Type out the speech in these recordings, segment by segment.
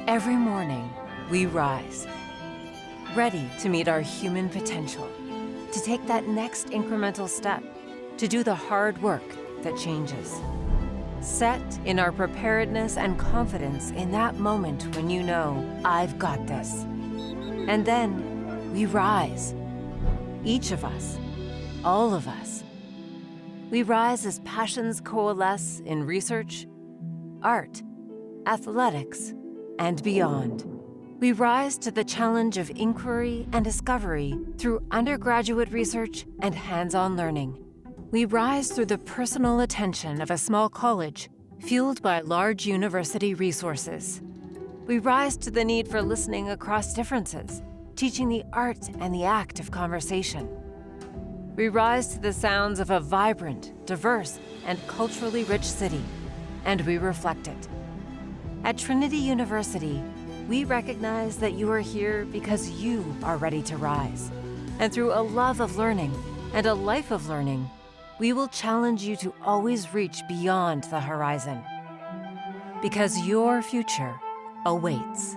Every morning, we rise, ready to meet our human potential, to take that next incremental step, to do the hard work that changes. Set in our preparedness and confidence in that moment when you know, I've got this. And then we rise. Each of us, all of us. We rise as passions coalesce in research, art, athletics, and beyond. We rise to the challenge of inquiry and discovery through undergraduate research and hands-on learning. We rise through the personal attention of a small college fueled by large university resources. We rise to the need for listening across differences, teaching the art and the act of conversation. We rise to the sounds of a vibrant, diverse, and culturally rich city, and we reflect it. At Trinity University, we recognize that you are here because you are ready to rise. And through a love of learning and a life of learning, we will challenge you to always reach beyond the horizon. Because your future awaits.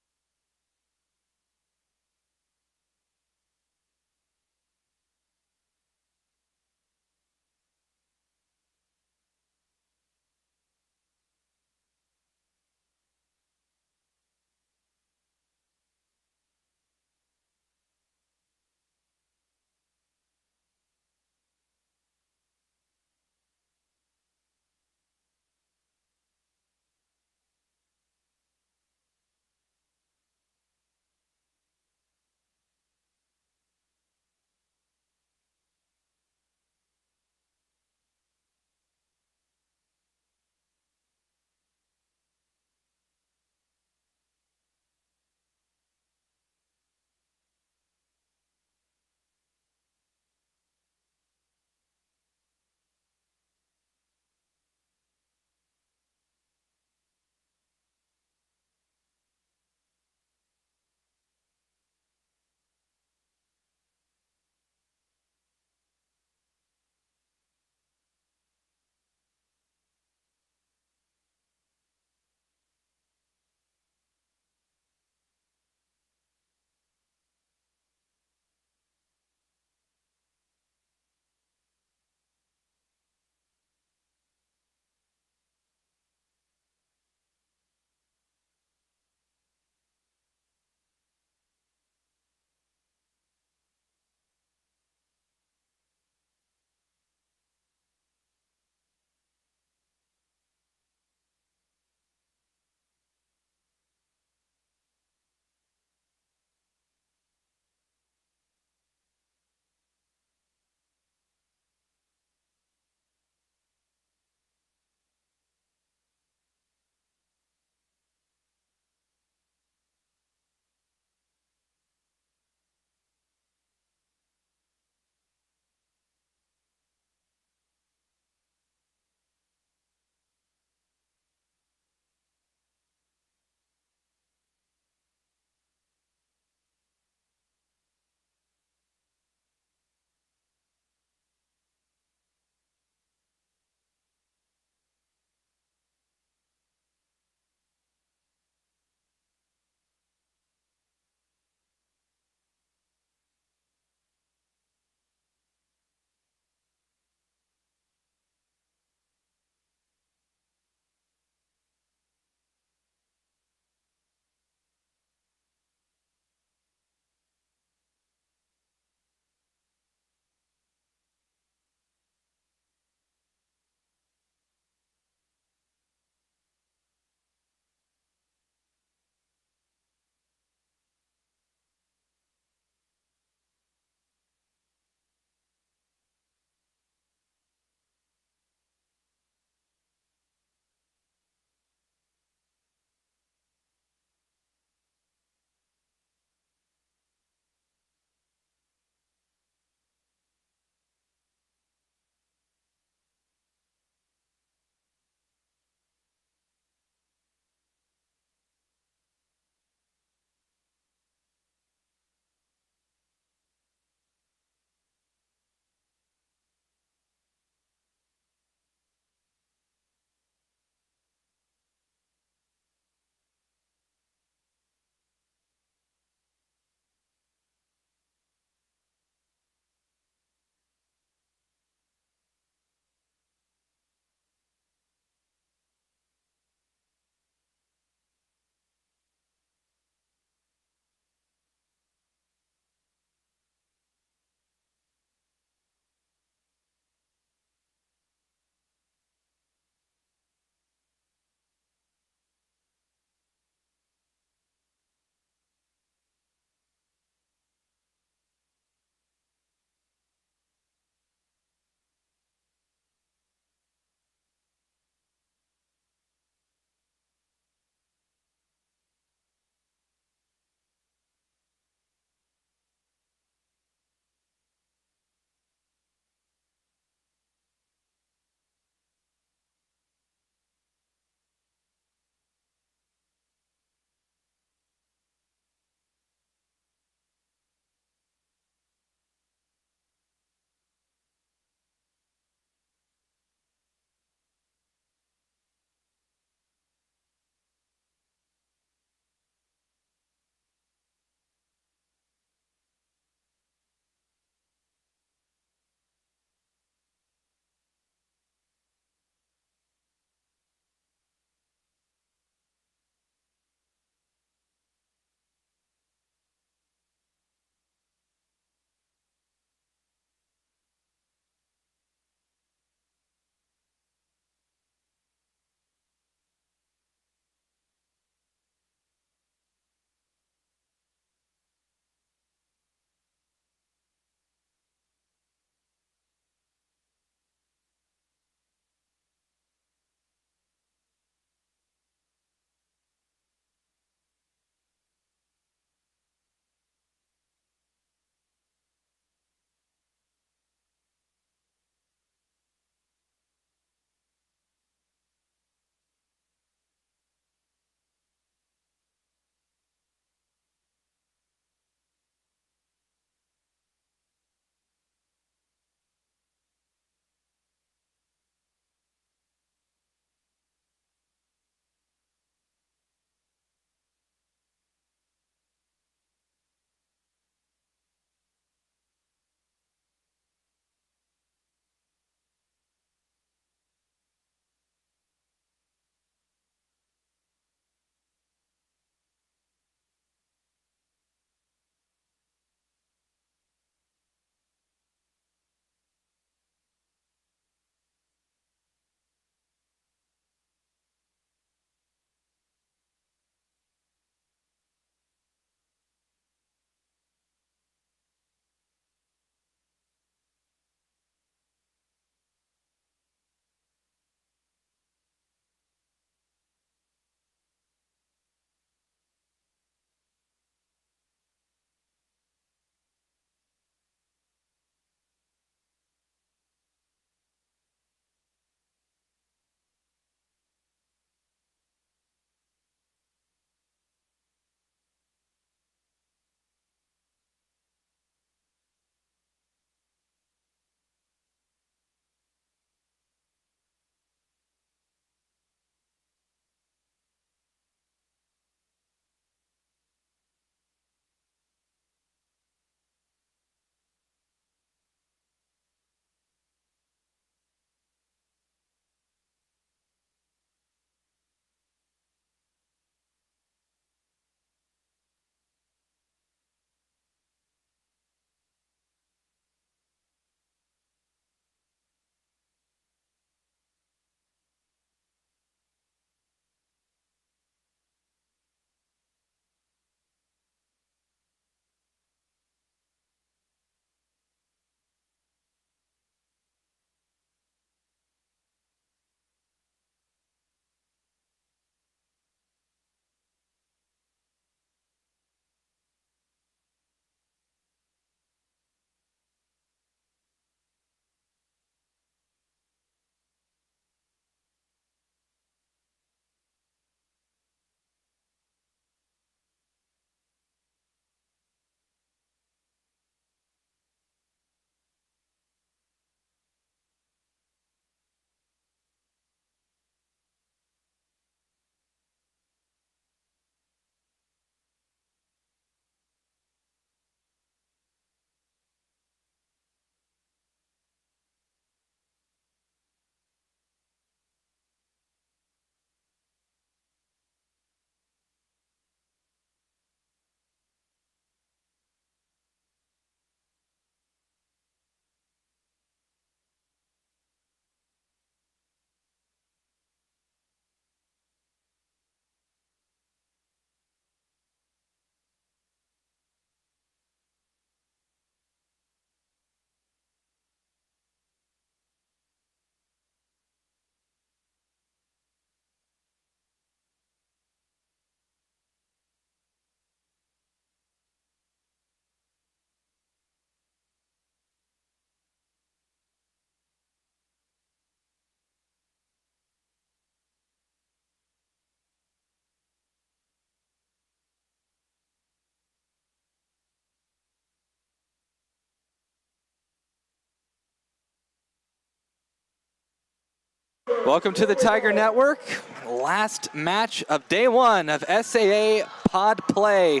Welcome to the Tiger Network. Last match of day one of SAA Pod Play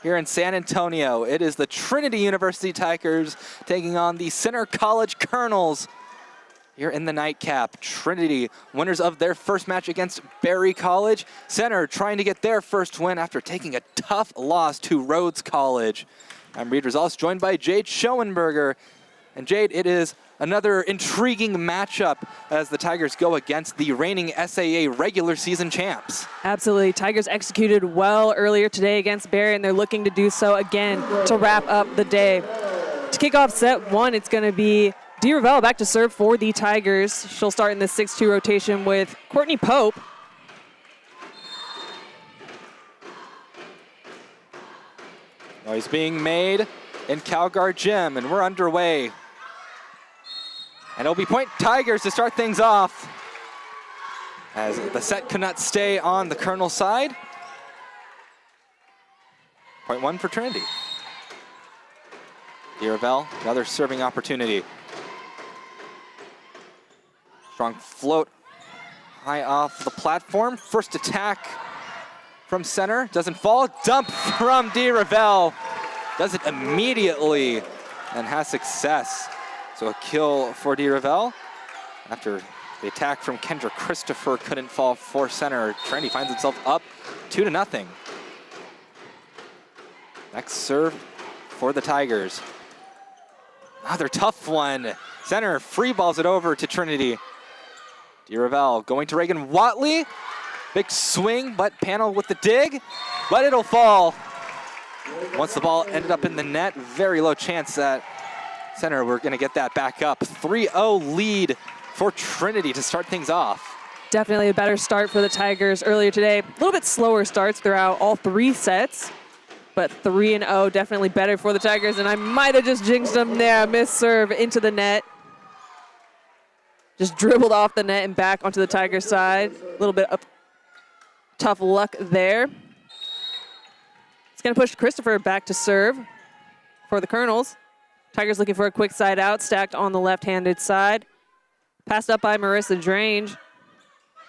here in San Antonio. It is the Trinity University Tigers taking on the Center College Colonels here in the nightcap. Trinity, winners of their first match against Berry College. Center trying to get their first win after taking a tough loss to Rhodes College. I'm Reed Results, joined by Jade Schoenberger. And Jade, it is another intriguing matchup as the Tigers go against the reigning SAA regular season champs. Absolutely. Tigers executed well earlier today against Berry, and they're looking to do so again to wrap up the day. To kick off set one, it's going to be Dee Ravel back to serve for the Tigers. She'll start in the 6-2 rotation with Courtney Pope. Noise being made in Calgar Gym, and we're underway. And it'll be point Tigers to start things off, as the set could not stay on the Colonel side. Point one for Trinity. Dee Ravel, another serving opportunity. Strong float high off the platform. First attack from center, doesn't fall. Dump from Dee Ravel. Does it immediately and has success. So a kill for Dee Ravel. After the attack from Kendra Christopher couldn't fall for center, Trinity finds itself up 2-0. Next serve for the Tigers. Another tough one. Center free balls it over to Trinity. Dee Ravel going to Reagan Watley. Big swing, but panel with the dig, but it'll fall. Once the ball ended up in the net, very low chance that center we're gonna get that back up. 3-0 lead for Trinity to start things off. Definitely a better start for the Tigers earlier today. A little bit slower starts throughout all three sets, but 3-0 definitely better for the Tigers, and I might have just jinxed them there. Missed serve into the net. Just dribbled off the net and back onto the Tigers side. A little bit of tough luck there. It's gonna push Christopher back to serve for the Colonels. Tigers looking for a quick side out, stacked on the left-handed side. Passed up by Marissa Drange.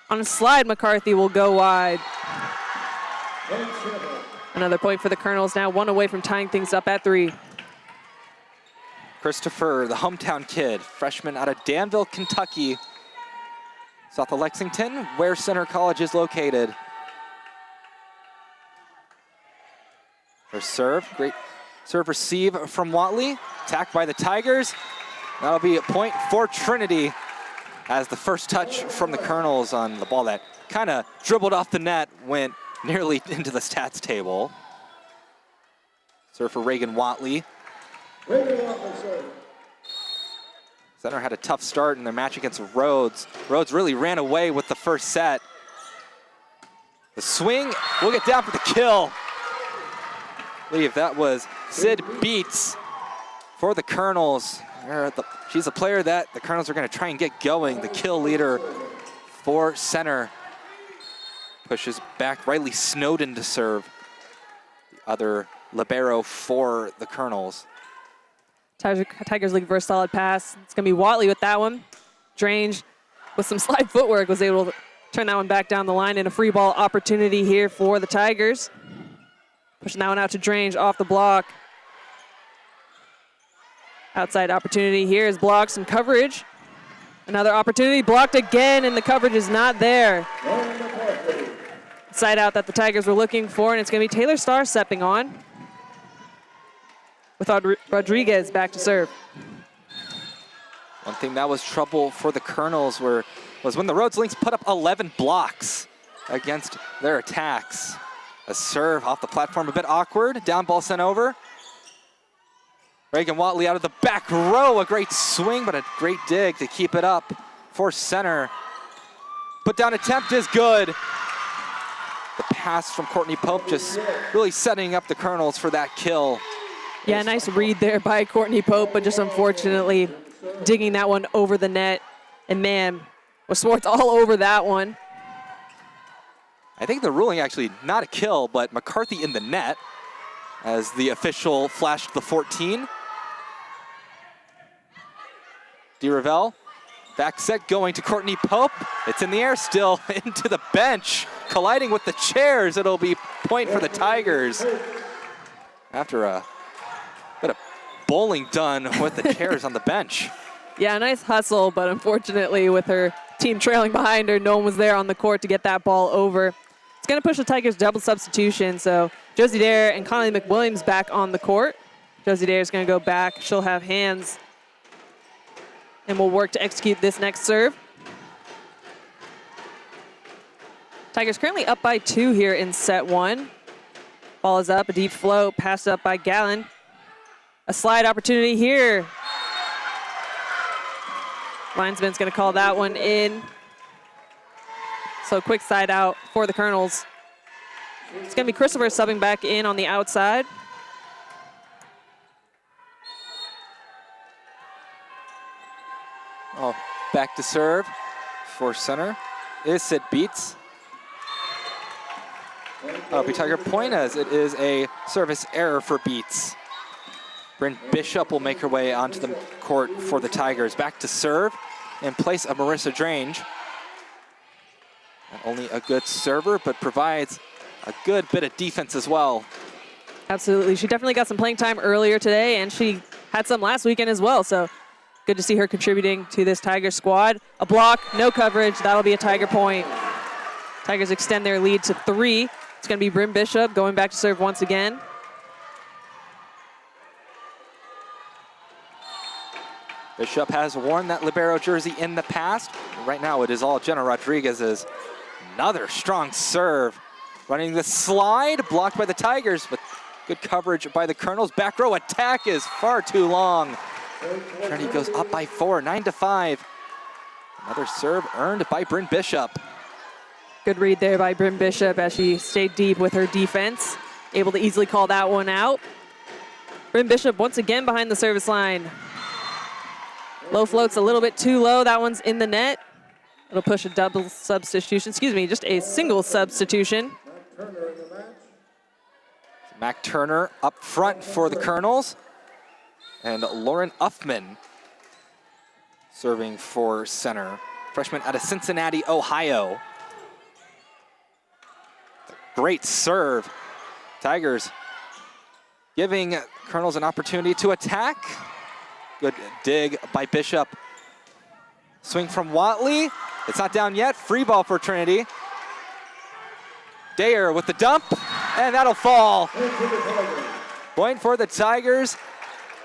On a slide, McCarthy will go wide. Another point for the Colonels, now one away from tying things up at 3. Christopher, the hometown kid, freshman out of Danville, Kentucky, south of Lexington, where Center College is located. Her serve, great serve receive from Watley, attacked by the Tigers. That'll be a point for Trinity as the first touch from the Colonels on the ball that kind of dribbled off the net, went nearly into the stats table. Serve for Reagan Watley. Center had a tough start in their match against Rhodes. Rhodes really ran away with the first set. The swing, we'll get down for the kill. I believe that was Sid Beats for the Colonels. She's a player that the Colonels are gonna try and get going. The kill leader for center. Pushes back Riley Snowden to serve. The other libero for the Colonels. Tigers looking for a solid pass. It's going to be Watley with that one. Drange, with some slide footwork, was able to turn that one back down the line, and a free ball opportunity here for the Tigers. Pushing that one out to Drange off the block. Outside opportunity here is blocked, some coverage. Another opportunity blocked again, and the coverage is not there. Side out that the Tigers were looking for, and it's going to be Taylor Starr stepping on, with Rodriguez back to serve. One thing that was trouble for the Colonels was when the Rhodes Lynx put up 11 blocks against their attacks. A serve off the platform, a bit awkward. Down ball sent over. Reagan Watley out of the back row. A great swing, but a great dig to keep it up for center. Put down attempt is good. The pass from Courtney Pope just really setting up the Colonels for that kill. Yeah, nice read there by Courtney Pope, but just unfortunately digging that one over the net. And man, was Swartz all over that one. I think the ruling actually not a kill, but McCarthy in the net as the official flashed the 14. Dee Ravel Back set going to Courtney Pope. It's in the air still, into the bench. Colliding with the chairs, it'll be point for the Tigers. After a bit of bowling done with the chairs on the bench. Yeah, nice hustle, but unfortunately with her team trailing behind her, no one was there on the court to get that ball over. It's going to push the Tigers double substitution, so Josie Dare and Connolly McWilliams back on the court. Josie Dare is going to go back. She'll have hands and will work to execute this next serve. Tigers currently up by 2 here in set 1. Ball is up, a deep float, passed up by Gallen. A slide opportunity here. Linesman's going to call that one in. So quick side out for the Colonels. It's going to be Christopher subbing back in on the outside. Oh, back to serve for center is Sid Beats. It'll be Tiger point as it is a service error for Beats. Bryn Bishop will make her way onto the court for the Tigers. Back to serve in place of Marissa Drange. Not only a good server, but provides a good bit of defense as well. Absolutely. She definitely got some playing time earlier today, and she had some last weekend as well. So good to see her contributing to this Tiger squad. A block, no coverage. That'll be a Tiger point. Tigers extend their lead to 3. It's going to be Bryn Bishop going back to serve once again. Bishop has worn that libero jersey in the past. Right now it is all Jenna Rodriguez's. Another strong serve. Running the slide, blocked by the Tigers, but good coverage by the Colonels. Back row attack is far too long. Trinity goes up by 4, 9-5. Another serve earned by Bryn Bishop. Good read there by Bryn Bishop as she stayed deep with her defense. Able to easily call that one out. Bryn Bishop once again behind the service line. Low float's a little bit too low. That one's in the net. It'll push a double substitution. Excuse me, just a single substitution. Mac Turner up front for the Colonels. And Lauren Uffman serving for center. Freshman out of Cincinnati, Ohio. Great serve. Tigers giving Colonels an opportunity to attack. Good dig by Bishop. Swing from Watley. It's not down yet. Free ball for Trinity. Dare with the dump, and that'll fall. Point for the Tigers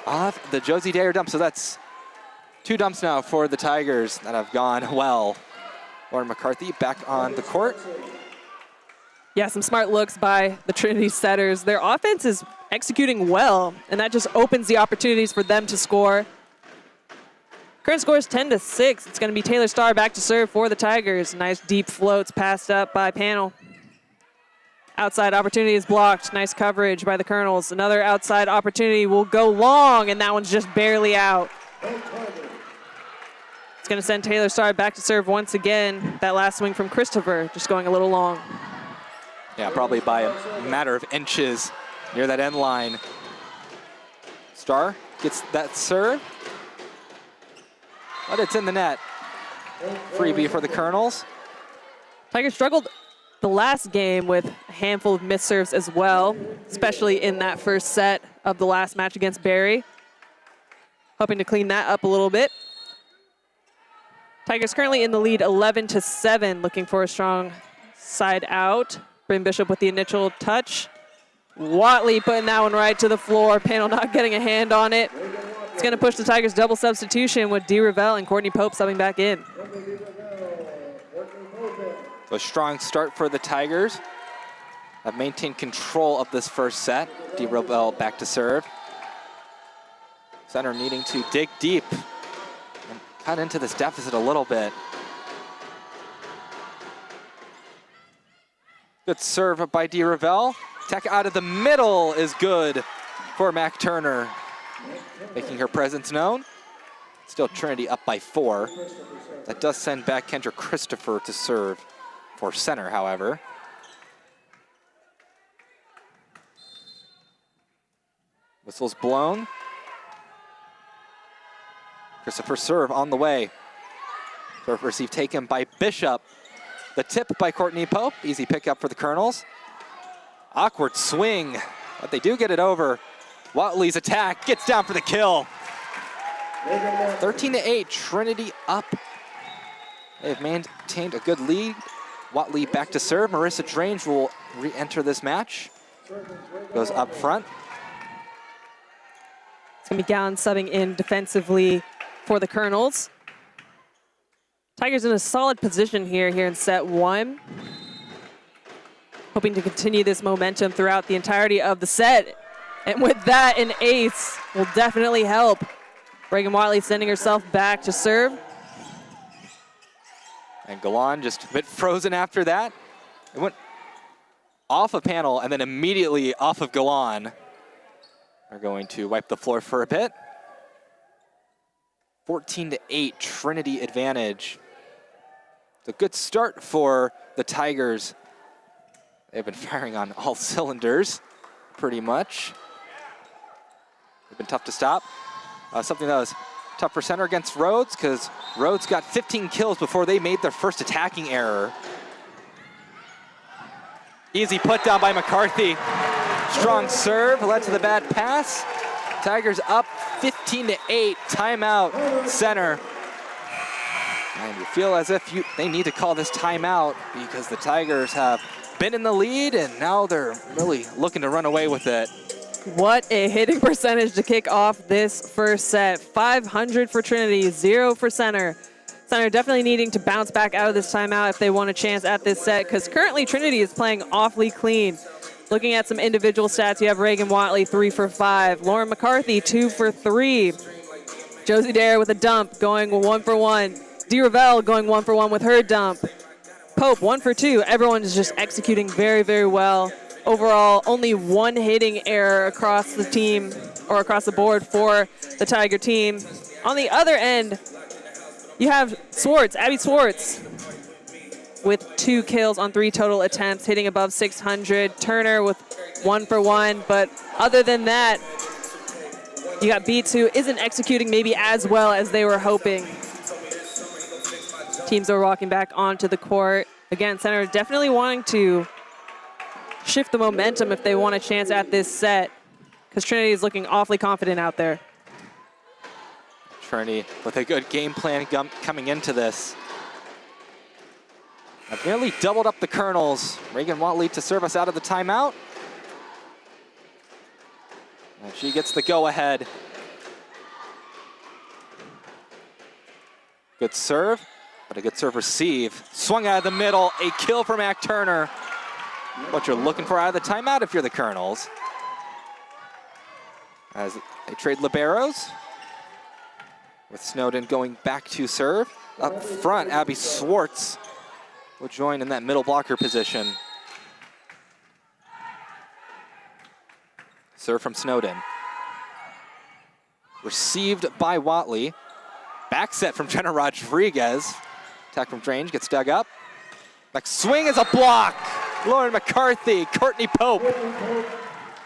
off the Josie Dare dump. So that's 2 dumps now for the Tigers that have gone well. Lauren McCarthy back on the court. Yeah, some smart looks by the Trinity setters. Their offense is executing well, and that just opens the opportunities for them to score. Current score is 10-6. It's going to be Taylor Starr back to serve for the Tigers. Nice deep floats passed up by Panel. Outside opportunity is blocked. Nice coverage by the Colonels. Another outside opportunity will go long, and that one's just barely out. It's going to send Taylor Starr back to serve once again. That last swing from Christopher just going a little long. Yeah, probably by a matter of inches near that end line. Starr gets that serve, but it's in the net. Freebie for the Colonels. Tigers struggled the last game with a handful of missed serves as well, especially in that first set of the last match against Barry. Hoping to clean that up a little bit. Tigers currently in the lead 11-7, looking for a strong side out. Bryn Bishop with the initial touch. Watley putting that one right to the floor. Panel not getting a hand on it. It's going to push the Tigers double substitution with Dee Revelle and Courtney Pope subbing back in. So a strong start for the Tigers. Have maintained control of this first set. Dee Revelle back to serve. Center needing to dig deep and cut into this deficit a little bit. Good serve by Dee Revelle. Tech out of the middle is good for Mac Turner, making her presence known. Still Trinity up by 4. That does send back Kendra Christopher to serve for center, however. Whistle's blown. Christopher serve on the way. Serve receive taken by Bishop. The tip by Courtney Pope. Easy pickup for the Colonels. Awkward swing, but they do get it over. Watley's attack gets down for the kill. 13-8, Trinity up. They've maintained a good lead. Watley back to serve. Marissa Drange will re-enter this match. Goes up front. It's going to be Gowan subbing in defensively for the Colonels. Tigers in a solid position here in set one. Hoping to continue this momentum throughout the entirety of the set. And with that, an ace will definitely help. Reagan Watley sending herself back to serve. And Galan just a bit frozen after that. It went off a panel and then immediately off of Galan. They're going to wipe the floor for a bit. 14-8, Trinity advantage. It's a good start for the Tigers. They've been firing on all cylinders, pretty much. They've been tough to stop. Something that was tough for center against Rhodes, because Rhodes got 15 kills before they made their first attacking error. Easy put down by McCarthy. Strong serve led to the bad pass. Tigers up 15-8, timeout, center. And you feel as if they need to call this timeout because the Tigers have been in the lead and now they're really looking to run away with it. What a hitting percentage to kick off this first set. 500 for Trinity, 0 for center. Center definitely needing to bounce back out of this timeout if they want a chance at this set, because currently Trinity is playing awfully clean. Looking at some individual stats, you have Reagan Watley 3 for 5, Lauren McCarthy 2 for 3, Josie Dare with a dump going 1 for 1, Dee Ravel going 1 for 1 with her dump, Pope 1 for 2. Everyone is just executing very, very well. Overall, only one hitting error across the team or across the board for the Tiger team. On the other end, you have Swartz, Abby Swartz, with 2 kills on 3 total attempts, hitting above 600. Turner with 1 for 1, but other than that, you got Beats, who isn't executing maybe as well as they were hoping. Teams are walking back onto the court. Again, center definitely wanting to shift the momentum if they want a chance at this set, because Trinity is looking awfully confident out there. Trinity with a good game plan coming into this. I've nearly doubled up the Colonels. Reagan Watley to serve us out of the timeout. And she gets the go-ahead. Good serve, but a good serve receive. Swung out of the middle, a kill for Mac Turner. What you're looking for out of the timeout if you're the Colonels. As they trade liberos, with Snowden going back to serve. Up front, Abby Swartz will join in that middle blocker position. Serve from Snowden. Received by Watley. Back set from Jenna Rodriguez. Attack from Drange, gets dug up. Back swing is a block. Lauren McCarthy, Courtney Pope.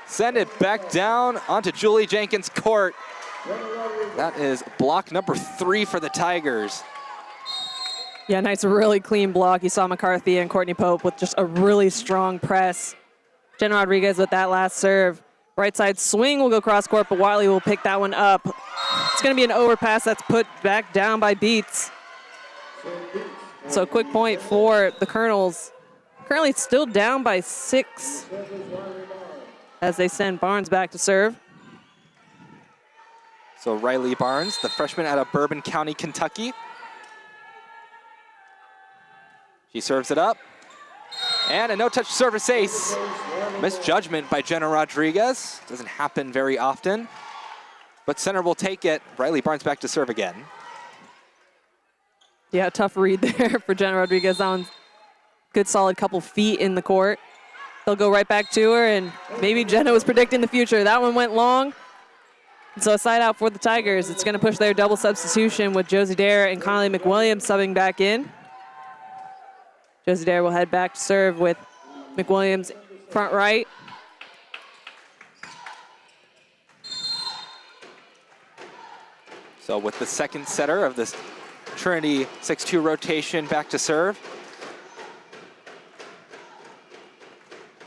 Send it back down onto Julie Jenkins' court. That is block number 3 for the Tigers. Yeah, nice, really clean block. You saw McCarthy and Courtney Pope with just a really strong press. Jen Rodriguez with that last serve. Right side swing will go cross court, but Watley will pick that one up. It's going to be an overpass that's put back down by Beats. So quick point for the Colonels. Currently still down by 6 as they send Barnes back to serve. So Riley Barnes, the freshman out of Bourbon County, Kentucky. She serves it up. And a no-touch service ace. Misjudgment by Jenna Rodriguez. Doesn't happen very often. But center will take it. Riley Barnes back to serve again. Yeah, tough read there for Jenna Rodriguez. That one's good solid couple feet in the court. They'll go right back to her, and maybe Jenna was predicting the future. That one went long. So a side out for the Tigers. It's going to push their double substitution with Josie Dare and Connolly McWilliams subbing back in. Josie Dare will head back to serve with McWilliams front right. So with the second setter of this Trinity 6-2 rotation back to serve.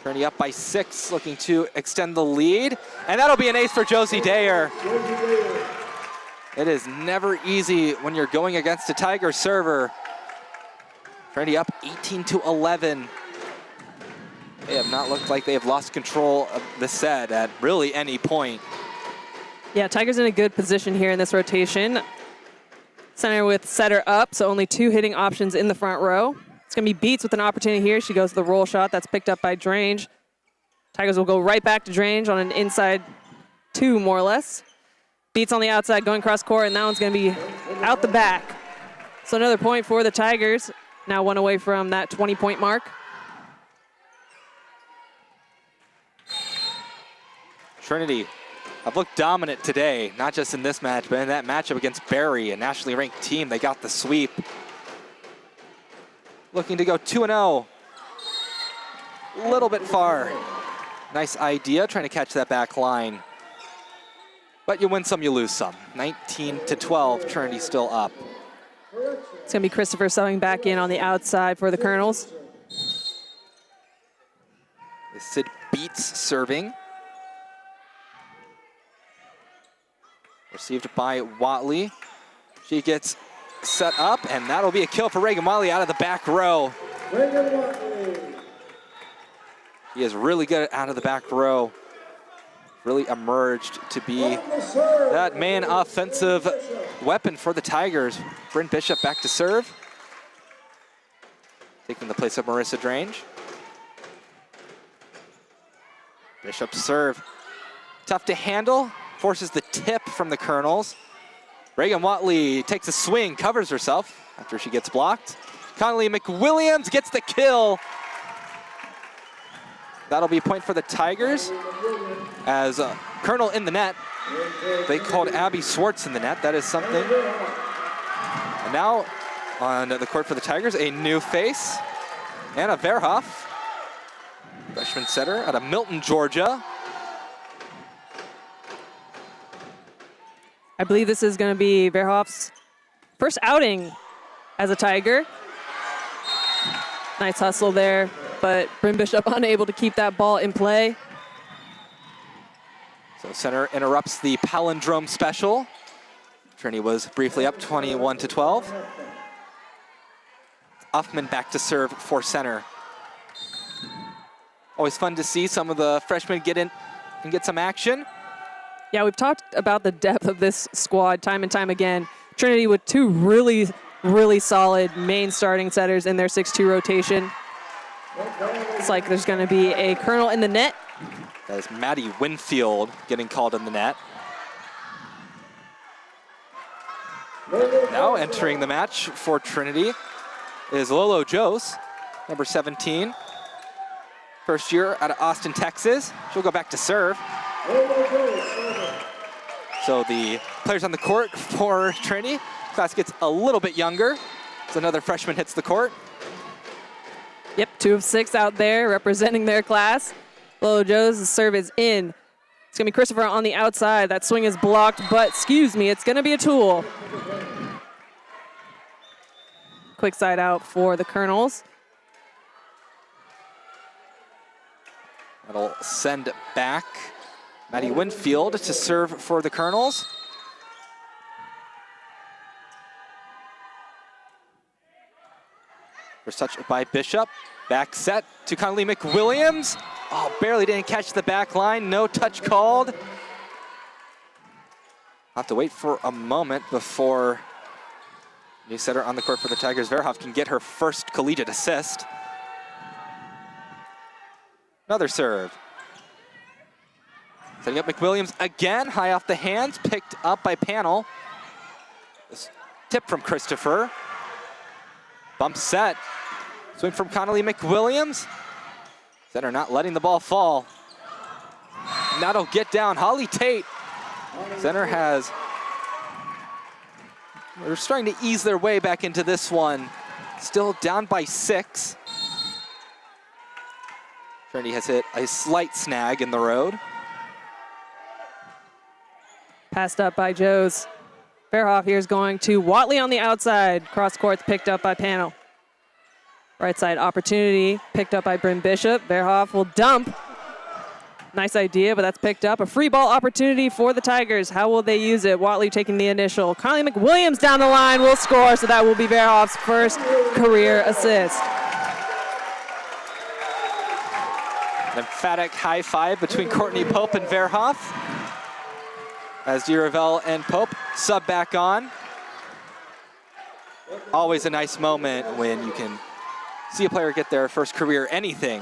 Trinity up by 6, looking to extend the lead. And that'll be an ace for Josie Dayer. It is never easy when you're going against a Tiger server. Trinity up 18-11. They have not looked like they have lost control of the set at really any point. Yeah, Tiger's in a good position here in this rotation. Center with setter up, so only 2 hitting options in the front row. It's going to be Beats with an opportunity here. She goes to the roll shot. That's picked up by Drange. Tigers will go right back to Drange on an inside 2, more or less. Beats on the outside, going cross court, and that one's going to be out the back. So another point for the Tigers. Now 1 away from that 20-point mark. Trinity have looked dominant today, not just in this match, but in that matchup against Barry, a nationally ranked team. They got the sweep. Looking to go 2-0. A little bit far. Nice idea, trying to catch that back line. But you win some, you lose some. 19-12, Trinity still up. It's going to be Christopher subbing back in on the outside for the Colonels. Sid Beats serving. Received by Watley. She gets set up, and that'll be a kill for Reagan Watley out of the back row. He is really good out of the back row. Really emerged to be that main offensive weapon for the Tigers. Bryn Bishop back to serve. Taking the place of Marissa Drange. Bishop serve. Tough to handle. Forces the tip from the Colonels. Reagan Watley takes a swing, covers herself after she gets blocked. Connolly McWilliams gets the kill. That'll be a point for the Tigers. As Colonel in the net, they called Abby Swartz in the net. That is something. And now on the court for the Tigers, a new face. Anna Verhoff, freshman setter out of Milton, Georgia. I believe this is going to be Verhoff's first outing as a Tiger. Nice hustle there, but Bryn Bishop unable to keep that ball in play. So center interrupts the palindrome special. Trinity was briefly up 21-12. Uffman back to serve for center. Always fun to see some of the freshmen get in and get some action. Yeah, we've talked about the depth of this squad time and time again. Trinity with 2 really, really solid main starting setters in their 6-2 rotation. It's like there's going to be a Colonel in the net. That is Maddie Winfield getting called in the net. Now entering the match for Trinity is Lolo Jose, number 17. First year out of Austin, Texas. She'll go back to serve. So the players on the court for Trinity, class gets a little bit younger. So another freshman hits the court. Yep, 2 of 6 out there representing their class. Lolo Joe's serve is in. It's going to be Christopher on the outside. That swing is blocked, but excuse me, it's going to be a tool. Quick side out for the Colonels. That'll send back Maddie Winfield to serve for the Colonels. First touch by Bishop. Back set to Connolly McWilliams. Oh, barely didn't catch the back line. No touch called. Have to wait for a moment before new setter on the court for the Tigers, Verhoff, can get her first collegiate assist. Another serve. Setting up McWilliams again, high off the hands, picked up by Panel. This tip from Christopher. Bump set. Swing from Connolly McWilliams. Center not letting the ball fall. And that'll get down. Holly Tate. Center has. They're starting to ease their way back into this one. Still down by 6. Trinity has hit a slight snag in the road. Passed up by Joes. Verhoff here is going to Watley on the outside. Cross court's picked up by Pano. Right side opportunity picked up by Bryn Bishop. Verhoff will dump. Nice idea, but that's picked up. A free ball opportunity for the Tigers. How will they use it? Watley taking the initial. Kylie McWilliams down the line will score, so that will be Verhoff's first career assist. An emphatic high five between Courtney Pope and Verhoff as DeRavel and Pope sub back on. Always a nice moment when you can see a player get their first career anything.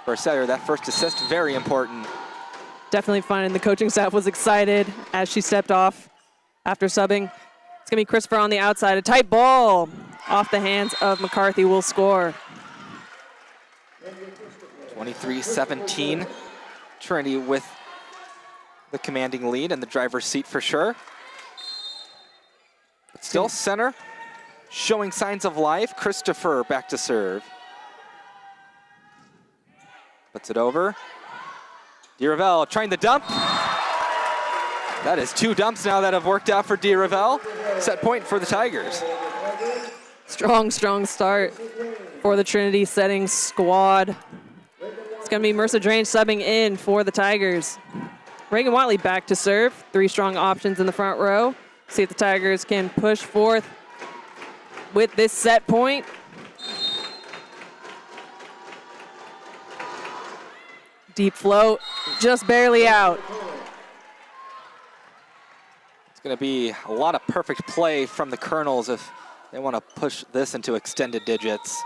For a setter, that first assist, very important. Definitely fun, and the coaching staff was excited as she stepped off after subbing. It's going to be Christopher on the outside. A tight ball off the hands of McCarthy will score. 23-17. Trinity with the commanding lead in the driver's seat for sure. But still center, showing signs of life. Christopher back to serve. Puts it over. DeRavel trying the dump. That is 2 dumps now that have worked out for DeRavel. Set point for the Tigers. Strong start for the Trinity setting squad. It's going to be Mercer Drain subbing in for the Tigers. Reagan Watley back to serve. 3 strong options in the front row. See if the Tigers can push forth with this set point. Deep float, just barely out. It's going to be a lot of perfect play from the Colonels if they want to push this into extended digits.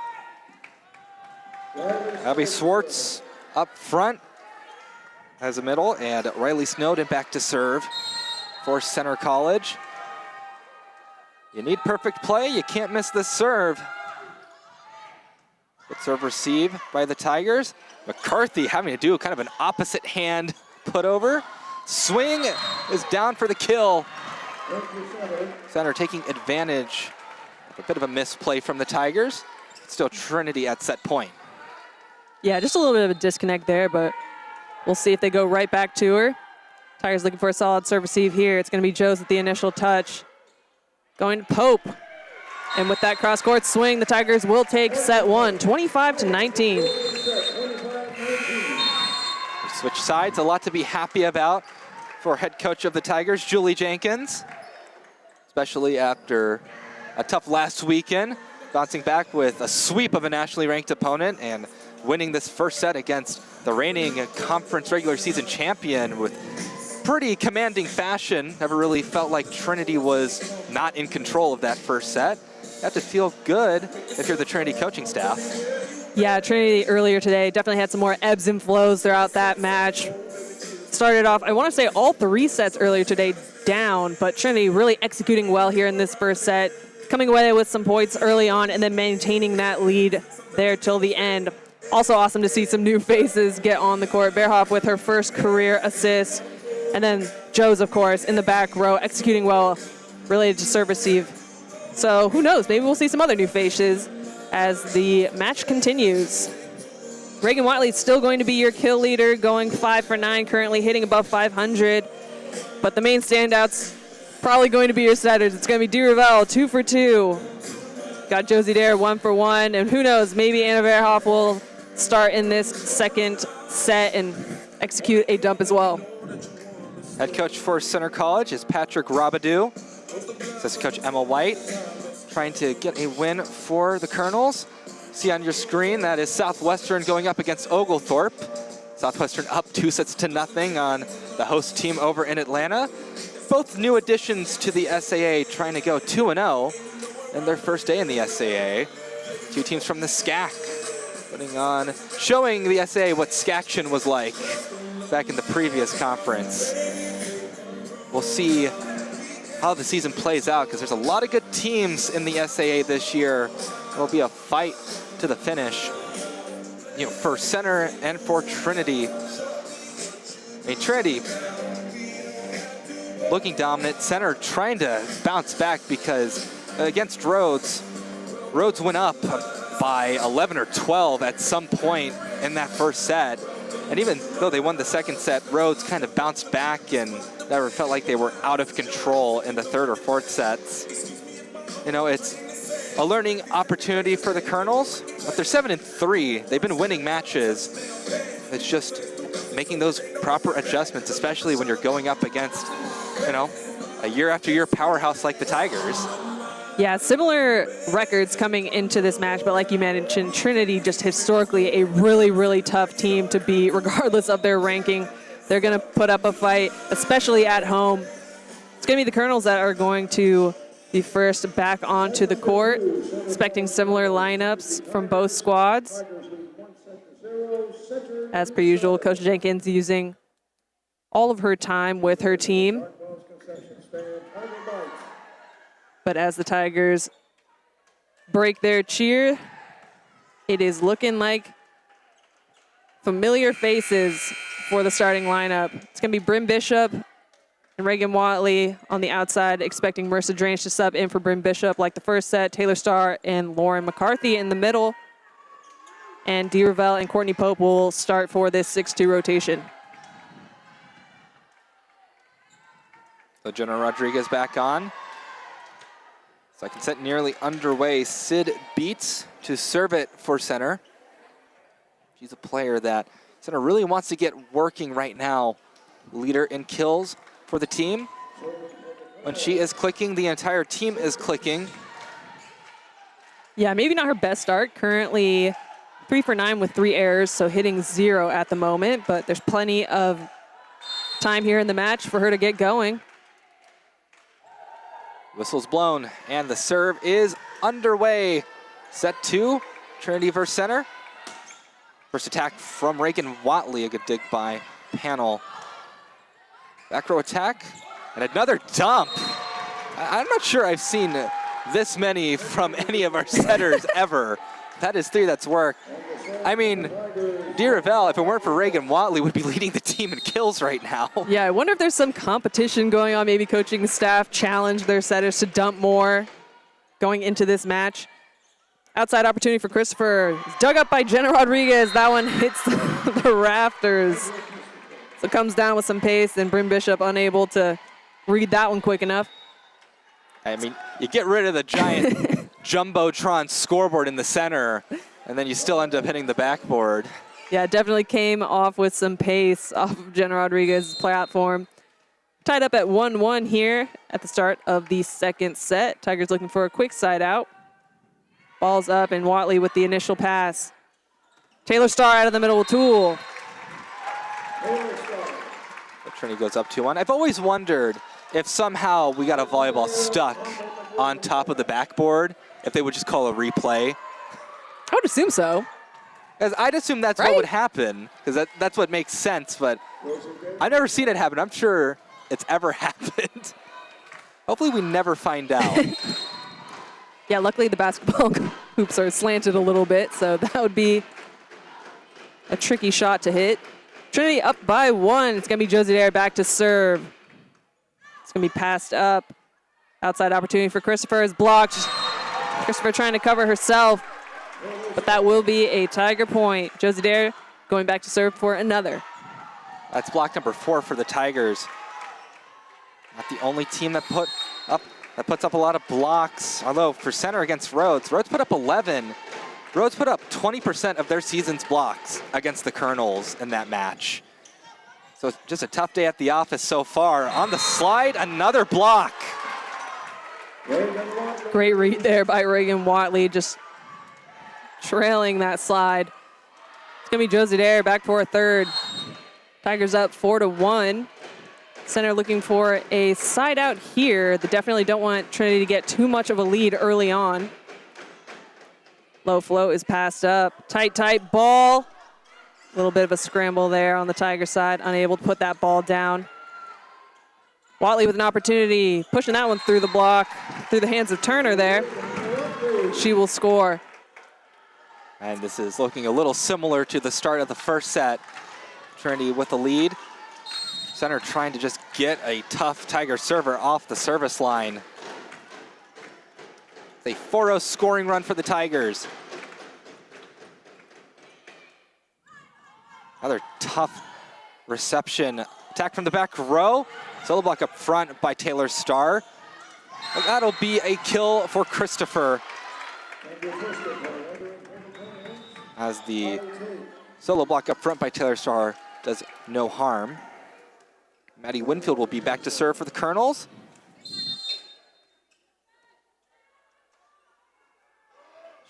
Abby Swartz up front as a middle, and Riley Snowden back to serve for Center College. You need perfect play, you can't miss this serve. Good serve receive by the Tigers. McCarthy having to do kind of an opposite hand put over. Swing is down for the kill. Center taking advantage of a bit of a misplay from the Tigers. Still Trinity at set point. Yeah, just a little bit of a disconnect there, but we'll see if they go right back to her. Tigers looking for a solid serve receive here. It's going to be Joes at the initial touch. Going to Pope. And with that cross-court swing, the Tigers will take set 1, 25-19. Switch sides, a lot to be happy about for head coach of the Tigers, Julie Jenkins, especially after a tough last weekend, bouncing back with a sweep of a nationally ranked opponent and winning this first set against the reigning conference regular season champion with pretty commanding fashion. Never really felt like Trinity was not in control of that first set. You have to feel good if you're the Trinity coaching staff. Yeah, Trinity earlier today definitely had some more ebbs and flows throughout that match. Started off, I want to say all 3 sets earlier today down, but Trinity really executing well here in this first set, coming away with some points early on and then maintaining that lead there till the end. Also awesome to see some new faces get on the court. Verhoff with her first career assist, and then Joes, of course, in the back row, executing well related to serve receive. So who knows, maybe we'll see some other new faces as the match continues. Reagan Watley is still going to be your kill leader, going 5 for 9, currently hitting above 500. But the main standouts probably going to be your setters. It's going to be DeRavel, 2 for 2. Got Josie Dare, 1 for 1. And who knows, maybe Anna Verhoff will start in this second set and execute a dump as well. Head coach for Center College is Patrick Robidoux. Assistant coach Emma White trying to get a win for the Colonels. See on your screen, that is Southwestern going up against Oglethorpe. Southwestern up 2-0 on the host team over in Atlanta. Both new additions to the SAA trying to go 2-0 in their first day in the SAA. 2 teams from the SCAC showing the SAA what SCAction was like back in the previous conference. We'll see how the season plays out because there's a lot of good teams in the SAA this year. It'll be a fight to the finish, for Center and for Trinity. I mean, Trinity looking dominant. Center trying to bounce back because against Rhodes went up by 11 or 12 at some point in that first set. And even though they won the second set, Rhodes kind of bounced back and never felt like they were out of control in the third or fourth sets. You know, it's a learning opportunity for the Colonels, but they're 7-3. They've been winning matches. It's just making those proper adjustments, especially when you're going up against, you know, a year after year powerhouse like the Tigers. Yeah, similar records coming into this match, but like you mentioned, Trinity just historically a really, really tough team to beat regardless of their ranking. They're going to put up a fight, especially at home. It's going to be the Colonels that are going to be first back onto the court, expecting similar lineups from both squads. As per usual, Coach Jenkins using all of her time with her team. But as the Tigers break their cheer, it is looking like familiar faces for the starting lineup. It's going to be Bryn Bishop and Reagan Watley on the outside, expecting Marissa Drange to sub in for Bryn Bishop like the first set. Taylor Starr and Lauren McCarthy in the middle. And Dee Ravel and Courtney Pope will start for this 6-2 rotation. So Jenna Rodriguez back on. Second set nearly underway. Sid Beats to serve it for center. She's a player that center really wants to get working right now. Leader in kills for the team. When she is clicking, the entire team is clicking. Yeah, maybe not her best start. Currently 3 for 9 with 3 errors, so hitting 0 at the moment, but there's plenty of time here in the match for her to get going. Whistle's blown, and the serve is underway. Set 2, Trinity versus center. First attack from Reagan Watley, a good dig by Panel. Back row attack, and another dump. I'm not sure I've seen this many from any of our setters ever. That is 3 that's worked. I mean, Dee Ravel, if it weren't for Reagan Watley, would be leading the team in kills right now. Yeah, I wonder if there's some competition going on. Maybe coaching staff challenge their setters to dump more going into this match. Outside opportunity for Christopher. It's dug up by Jenna Rodriguez. That one hits the rafters. So comes down with some pace, and Bryn Bishop unable to read that one quick enough. I mean, you get rid of the giant Jumbotron scoreboard in the center, and then you still end up hitting the backboard. Yeah, it definitely came off with some pace off of Jenna Rodriguez's platform. Tied up at 1-1 here at the start of the second set. Tigers looking for a quick side out. Ball's up, and Watley with the initial pass. Taylor Starr out of the middle with Toole. Trinity goes up 2-1. I've always wondered if somehow we got a volleyball stuck on top of the backboard, if they would just call a replay. I would assume so. Because I'd assume that's Right? what would happen, because that's what makes sense, but I've never seen it happen. I'm sure it's ever happened. Hopefully we never find out. Yeah, luckily the basketball hoops are slanted a little bit, so that would be a tricky shot to hit. Trinity up by 1. It's going to be Josie Dare back to serve. It's going to be passed up. Outside opportunity for Christopher is blocked. Christopher trying to cover herself, but that will be a Tiger point. Josie Dare going back to serve for another. That's block number 4 for the Tigers. Not the only team that puts up a lot of blocks. Although for center against Rhodes put up 11. Rhodes put up 20% of their season's blocks against the Colonels in that match. So it's just a tough day at the office so far. On the slide, another block. Great read there by Reagan Watley, just trailing that slide. It's going to be Josie Dare back for a third. Tigers up 4-1. Center looking for a side out here. They definitely don't want Trinity to get too much of a lead early on. Low float is passed up. Tight ball. A little bit of a scramble there on the Tiger side. Unable to put that ball down. Watley with an opportunity. Pushing that one through the block. Through the hands of Turner there. She will score. And this is looking a little similar to the start of the first set. Trinity with the lead. Center trying to just get a tough Tiger server off the service line. A 4-0 scoring run for the Tigers. Another tough reception. Attack from the back row. Solo block up front by Taylor Starr. But that'll be a kill for Christopher. As the solo block up front by Taylor Starr does no harm. Maddie Winfield will be back to serve for the Colonels.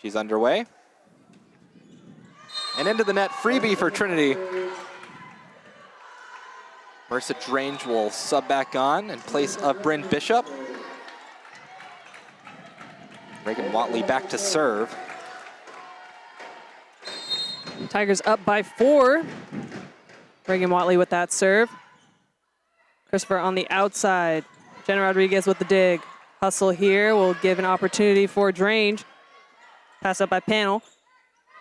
She's underway. And into the net, freebie for Trinity. Marissa Drange will sub back on in place of Bryn Bishop. Reagan Watley back to serve. Tigers up by 4. Reagan Watley with that serve. Christopher on the outside. Jenna Rodriguez with the dig. Hustle here will give an opportunity for Drange. Pass up by Panel.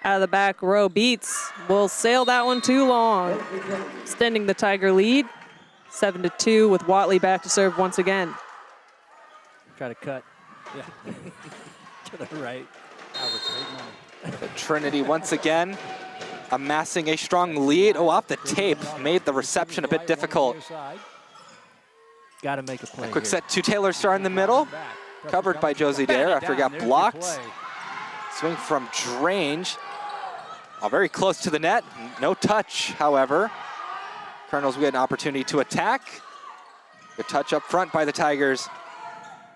Out of the back row, Beats will sail that one too long. Extending the Tiger lead. 7-2 with Watley back to serve once again. Try to cut. Yeah. To the right. Trinity once again amassing a strong lead. Oh, off the tape, made the reception a bit difficult. Got to make a play. A quick set to Taylor Starr in the middle. Covered by Josie Dare after it got blocked. Swing from Drange. Oh, very close to the net. No touch, however. Colonels, we had an opportunity to attack. Good touch up front by the Tigers.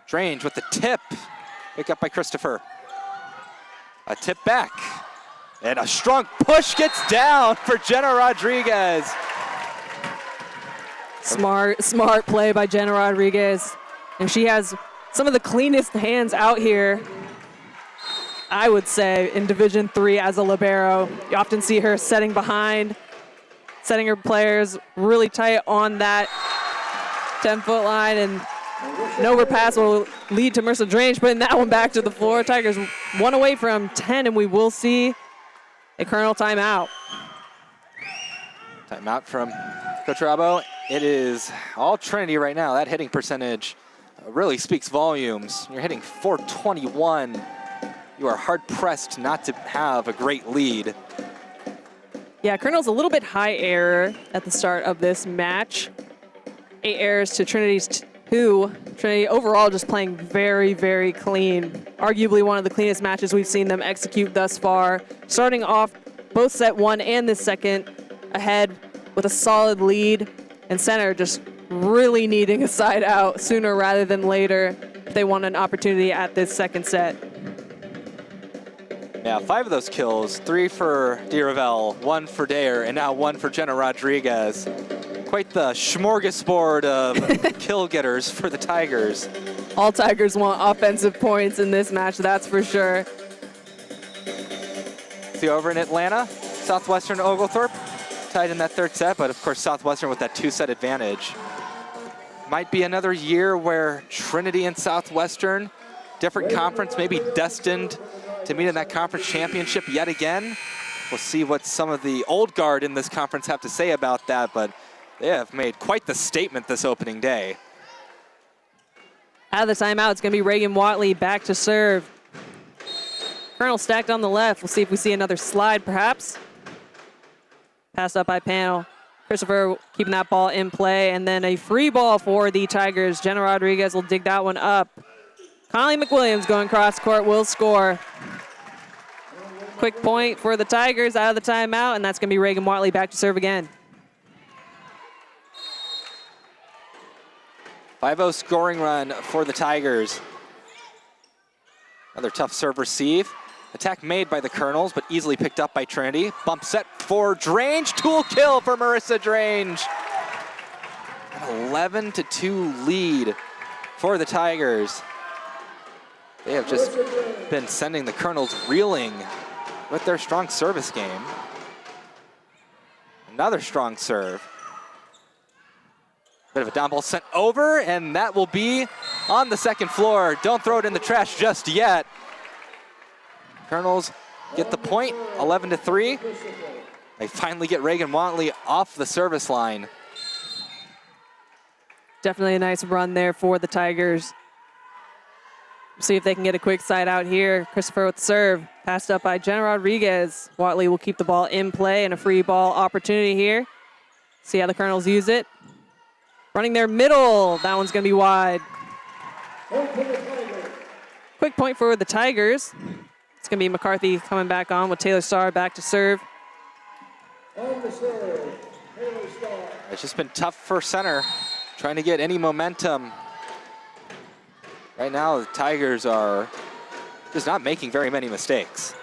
Drange with the tip. Pick up by Christopher. A tip back. And a strong push gets down for Jenna Rodriguez. Smart play by Jenna Rodriguez. And she has some of the cleanest hands out here, I would say, in Division III as a libero. You often see her setting behind, setting her players really tight on that 10-foot line, and an overpass will lead to Marissa Drange putting that one back to the floor. Tigers 1 away from 10, and we will see a Colonel timeout. Timeout from Coach Rabo. It is all Trinity right now. That hitting percentage really speaks volumes. You're hitting .421. You are hard-pressed not to have a great lead. Yeah, Colonel's a little bit high error at the start of this match. 8 errors to Trinity's 2. Trinity overall just playing very, very clean. Arguably one of the cleanest matches we've seen them execute thus far. Starting off both set 1 and the second ahead with a solid lead, and center just really needing a side out sooner rather than later if they want an opportunity at this second set. Yeah, 5 of those kills, 3 for Diravel, 1 for Dare, and now 1 for Jenna Rodriguez. Quite the smorgasbord of kill getters for the Tigers. All Tigers want offensive points in this match, that's for sure. See over in Atlanta, Southwestern Oglethorpe tied in that third set, but of course Southwestern with that 2-set advantage. Might be another year where Trinity and Southwestern, different conference, maybe destined to meet in that conference championship yet again. We'll see what some of the old guard in this conference have to say about that, but they have made quite the statement this opening day. Out of the timeout, it's going to be Reagan Watley back to serve. Colonel stacked on the left. We'll see if we see another slide, perhaps. Passed up by Panel. Christopher keeping that ball in play, and then a free ball for the Tigers. Jenna Rodriguez will dig that one up. Conley McWilliams going cross court, will score. Quick point for the Tigers out of the timeout, and that's going to be Reagan Watley back to serve again. 5-0 scoring run for the Tigers. Another tough serve receive. Attack made by the Colonels, but easily picked up by Trinity. Bump set for Drange. Tool kill for Marissa Drange. An 11-2 lead for the Tigers. They have just been sending the Colonels reeling with their strong service game. Another strong serve. Bit of a down ball sent over, and that will be on the second floor. Don't throw it in the trash just yet. Colonels get the point, 11-3. They finally get Reagan Watley off the service line. Definitely a nice run there for the Tigers. See if they can get a quick side out here. Christopher with the serve. Passed up by Jenna Rodriguez. Watley will keep the ball in play and a free ball opportunity here. See how the Colonels use it. Running their middle. That one's going to be wide. Quick point for the Tigers. It's going to be McCarthy coming back on with Taylor Starr back to serve. It's just been tough for center, trying to get any momentum. Right now, the Tigers are just not making very many mistakes.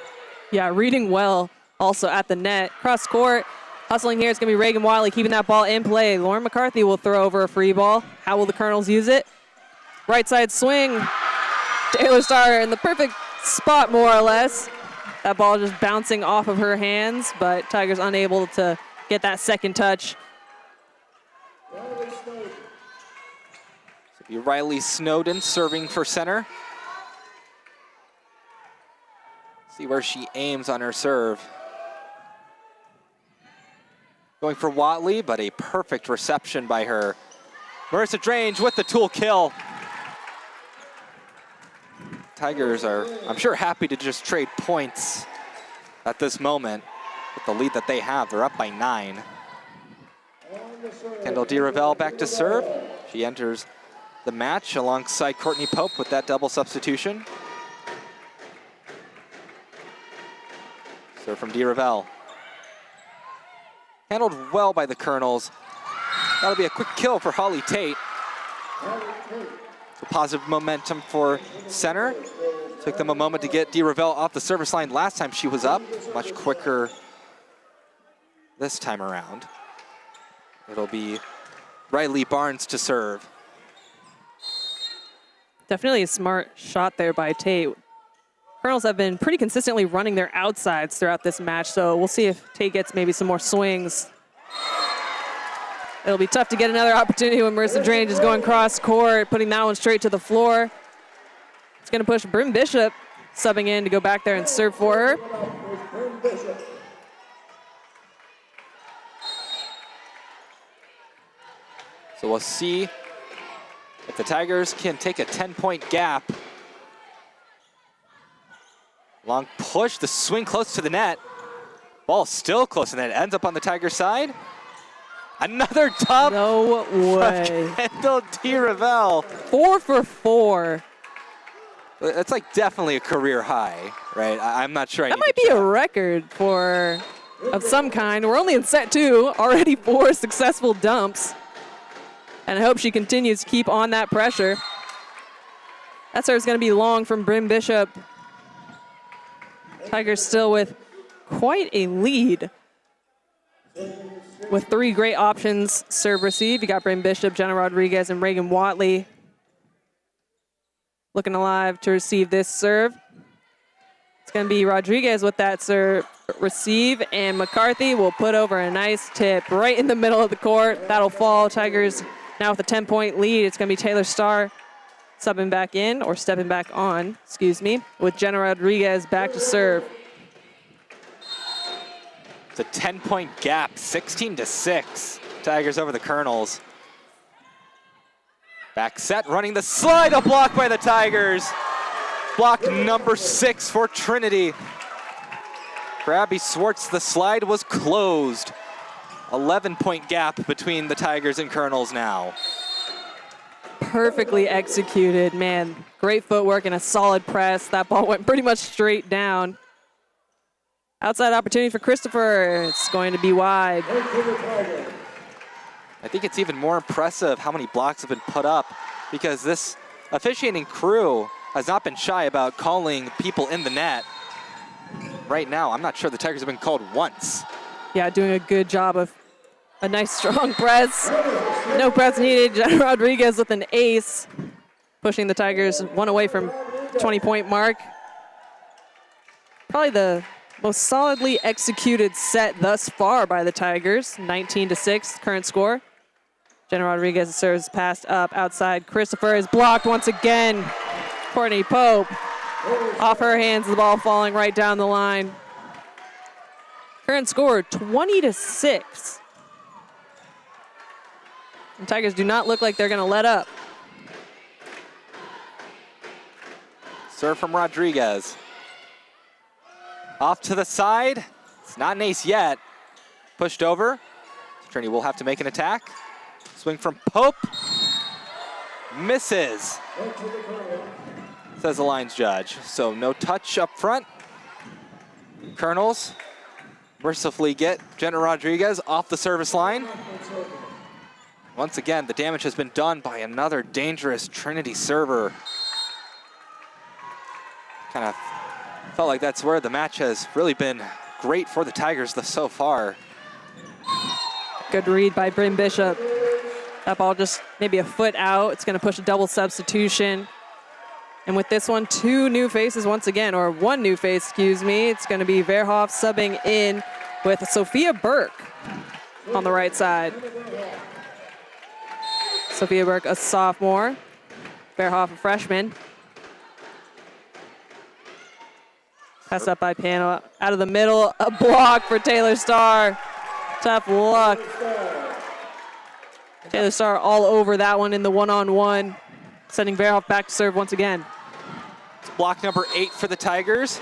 Yeah, reading well also at the net. Cross court, hustling here. It's going to be Reagan Watley keeping that ball in play. Lauren McCarthy will throw over a free ball. How will the Colonels use it? Right side swing. Taylor Starr in the perfect spot, more or less. That ball just bouncing off of her hands, but Tigers unable to get that second touch. Riley Snowden serving for center. See where she aims on her serve. Going for Watley, but a perfect reception by her. Marissa Drange with the tool kill. Tigers are, I'm sure, happy to just trade points at this moment with the lead that they have. They're up by 9. Kendall DeRavel back to serve. She enters the match alongside Courtney Pope with that double substitution. Serve from DeRavel. Handled well by the Colonels. That'll be a quick kill for Holly Tate. So positive momentum for center. Took them a moment to get DeRavel off the service line last time she was up. Much quicker this time around. It'll be Riley Barnes to serve. Definitely a smart shot there by Tate. Colonels have been pretty consistently running their outsides throughout this match, so we'll see if Tate gets maybe some more swings. It'll be tough to get another opportunity when Marissa Drange is going cross court, putting that one straight to the floor. It's going to push Bryn Bishop subbing in to go back there and serve for her. So we'll see if the Tigers can take a 10-point gap. Long push, the swing close to the net. Ball still close to the net, ends up on the Tiger side. Another top. No way. Kendall DeRavel. 4 for 4. That's like definitely a career high, right? I'm not sure. That might be a record of some kind. We're only in set 2, already 4 successful dumps. And I hope she continues to keep on that pressure. That serve's going to be long from Bryn Bishop. Tigers still with quite a lead. With 3 great options serve receive. You got Bryn Bishop, Jenna Rodriguez, and Reagan Watley looking alive to receive this serve. It's going to be Rodriguez with that serve receive, and McCarthy will put over a nice tip right in the middle of the court. That'll fall. Tigers now with a 10-point lead. It's going to be Taylor Starr subbing back in, or stepping back on, excuse me, with Jenna Rodriguez back to serve. It's a 10-point gap, 16-6. Tigers over the Colonels. Back set, running the slide, a block by the Tigers. Block number 6 for Trinity. For Abby Swartz, the slide was closed. 11-point gap between the Tigers and Colonels now. Perfectly executed, man. Great footwork and a solid press. That ball went pretty much straight down. Outside opportunity for Christopher. It's going to be wide. I think it's even more impressive how many blocks have been put up, because this officiating crew has not been shy about calling people in the net. Right now, I'm not sure the Tigers have been called once. Yeah, doing a good job of a nice strong press. No press needed. Jenna Rodriguez with an ace, pushing the Tigers one away from 20-point mark. Probably the most solidly executed set thus far by the Tigers. 19-6 current score. Jenna Rodriguez serves passed up outside. Christopher is blocked once again. Courtney Pope off her hands, the ball falling right down the line. Current score 20-6. And Tigers do not look like they're going to let up. Serve from Rodriguez. Off to the side. It's not an ace yet. Pushed over. Trinity will have to make an attack. Swing from Pope. Misses, says the lines judge. So no touch up front. Colonels mercifully get Jenna Rodriguez off the service line. Once again, the damage has been done by another dangerous Trinity server. Kind of felt like that's where the match has really been great for the Tigers so far. Good read by Bryn Bishop. That ball just maybe a foot out. It's going to push a double substitution. And with this one, two new faces once again, or one new face, excuse me. It's going to be Verhoff subbing in with Sophia Burke on the right side. Sophia Burke, a sophomore. Verhoff, a freshman. Passed up by Pano. Out of the middle, a block for Taylor Starr. Tough luck. Taylor Starr all over that one in the one-on-one, sending Verhoff back to serve once again. It's block number 8 for the Tigers.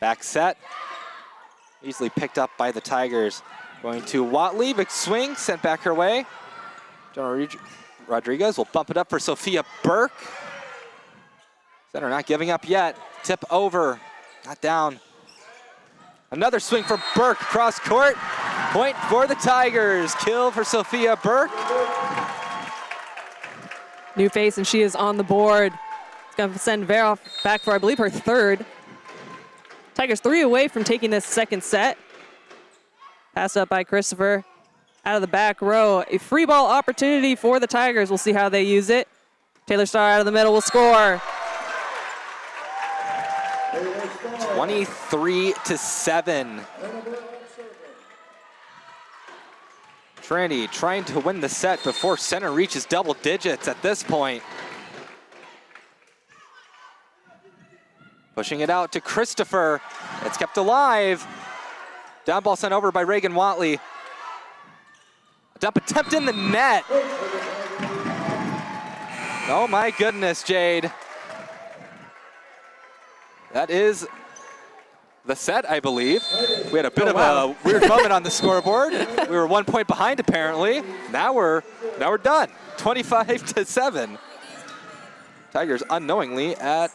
Back set. Easily picked up by the Tigers. Going to Watley, big swing, sent back her way. Jenna Rodriguez will bump it up for Sophia Burke. Center not giving up yet. Tip over, not down. Another swing from Burke cross court. Point for the Tigers. Kill for Sophia Burke. New face, and she is on the board. It's going to send Verhoff back for, I believe, her third. Tigers 3 away from taking this second set. Passed up by Christopher. Out of the back row, a free ball opportunity for the Tigers. We'll see how they use it. Taylor Starr out of the middle will score. 23-7. Trinity trying to win the set before center reaches double digits at this point. Pushing it out to Christopher. It's kept alive. Down ball sent over by Reagan Watley. A dump attempt in the net. Oh my goodness, Jade. That is the set, I believe. We had a bit of a weird moment on the scoreboard. We were 1 point behind, apparently. Now we're done. 25-7. Tigers unknowingly at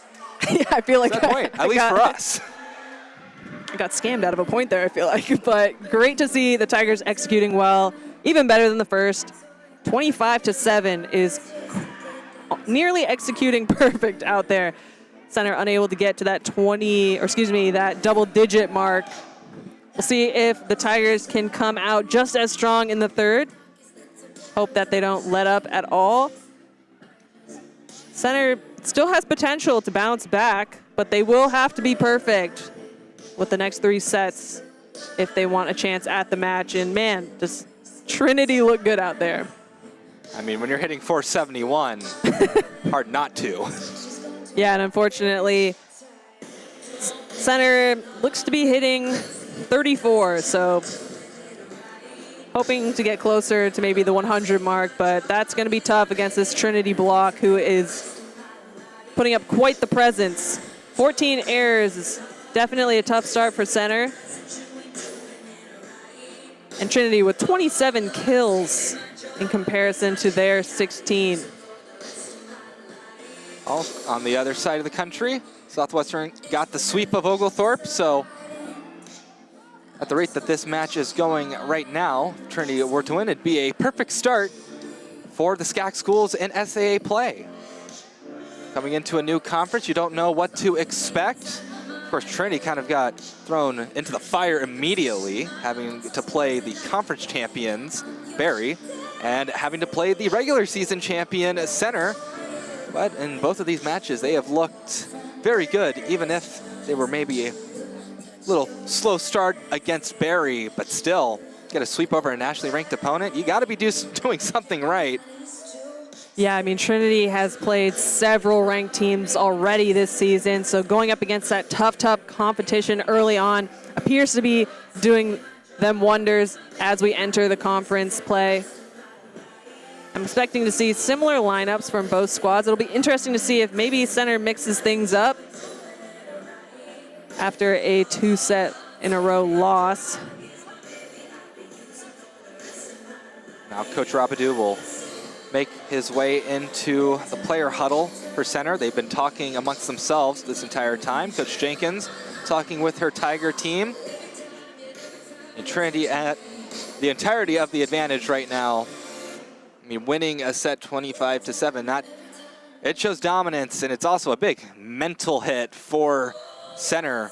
Yeah, I feel like that point, at least for us. I got scammed out of a point there, I feel like. But great to see the Tigers executing well, even better than the first. 25-7 is nearly executing perfect out there. Center unable to get to that that double-digit mark. We'll see if the Tigers can come out just as strong in the third. Hope that they don't let up at all. Center still has potential to bounce back, but they will have to be perfect with the next 3 sets if they want a chance at the match. And man, does Trinity look good out there. I mean, when you're hitting 471, hard not to. Yeah, and unfortunately, center looks to be hitting 34, so hoping to get closer to maybe the 100 mark, but that's going to be tough against this Trinity block, who is putting up quite the presence. 14 errors is definitely a tough start for center. And Trinity with 27 kills in comparison to their 16. On the other side of the country, Southwestern got the sweep of Oglethorpe, so at the rate that this match is going right now, if Trinity were to win, it'd be a perfect start for the SCAC schools in SAA play. Coming into a new conference, you don't know what to expect. Of course, Trinity kind of got thrown into the fire immediately, having to play the conference champions, Barry, and having to play the regular season champion, Center. But in both of these matches, they have looked very good, even if they were maybe a little slow start against Barry, but still get a sweep over a nationally ranked opponent. You got to be doing something right. Yeah, I mean, Trinity has played several ranked teams already this season, so going up against that tough competition early on appears to be doing them wonders as we enter the conference play. I'm expecting to see similar lineups from both squads. It'll be interesting to see if maybe center mixes things up after a 2-set-in-a-row loss. Now Coach Rabideau will make his way into the player huddle for center. They've been talking amongst themselves this entire time. Coach Jenkins talking with her Tiger team. And Trinity at the entirety of the advantage right now. I mean, winning a set 25-7, it shows dominance, and it's also a big mental hit for center.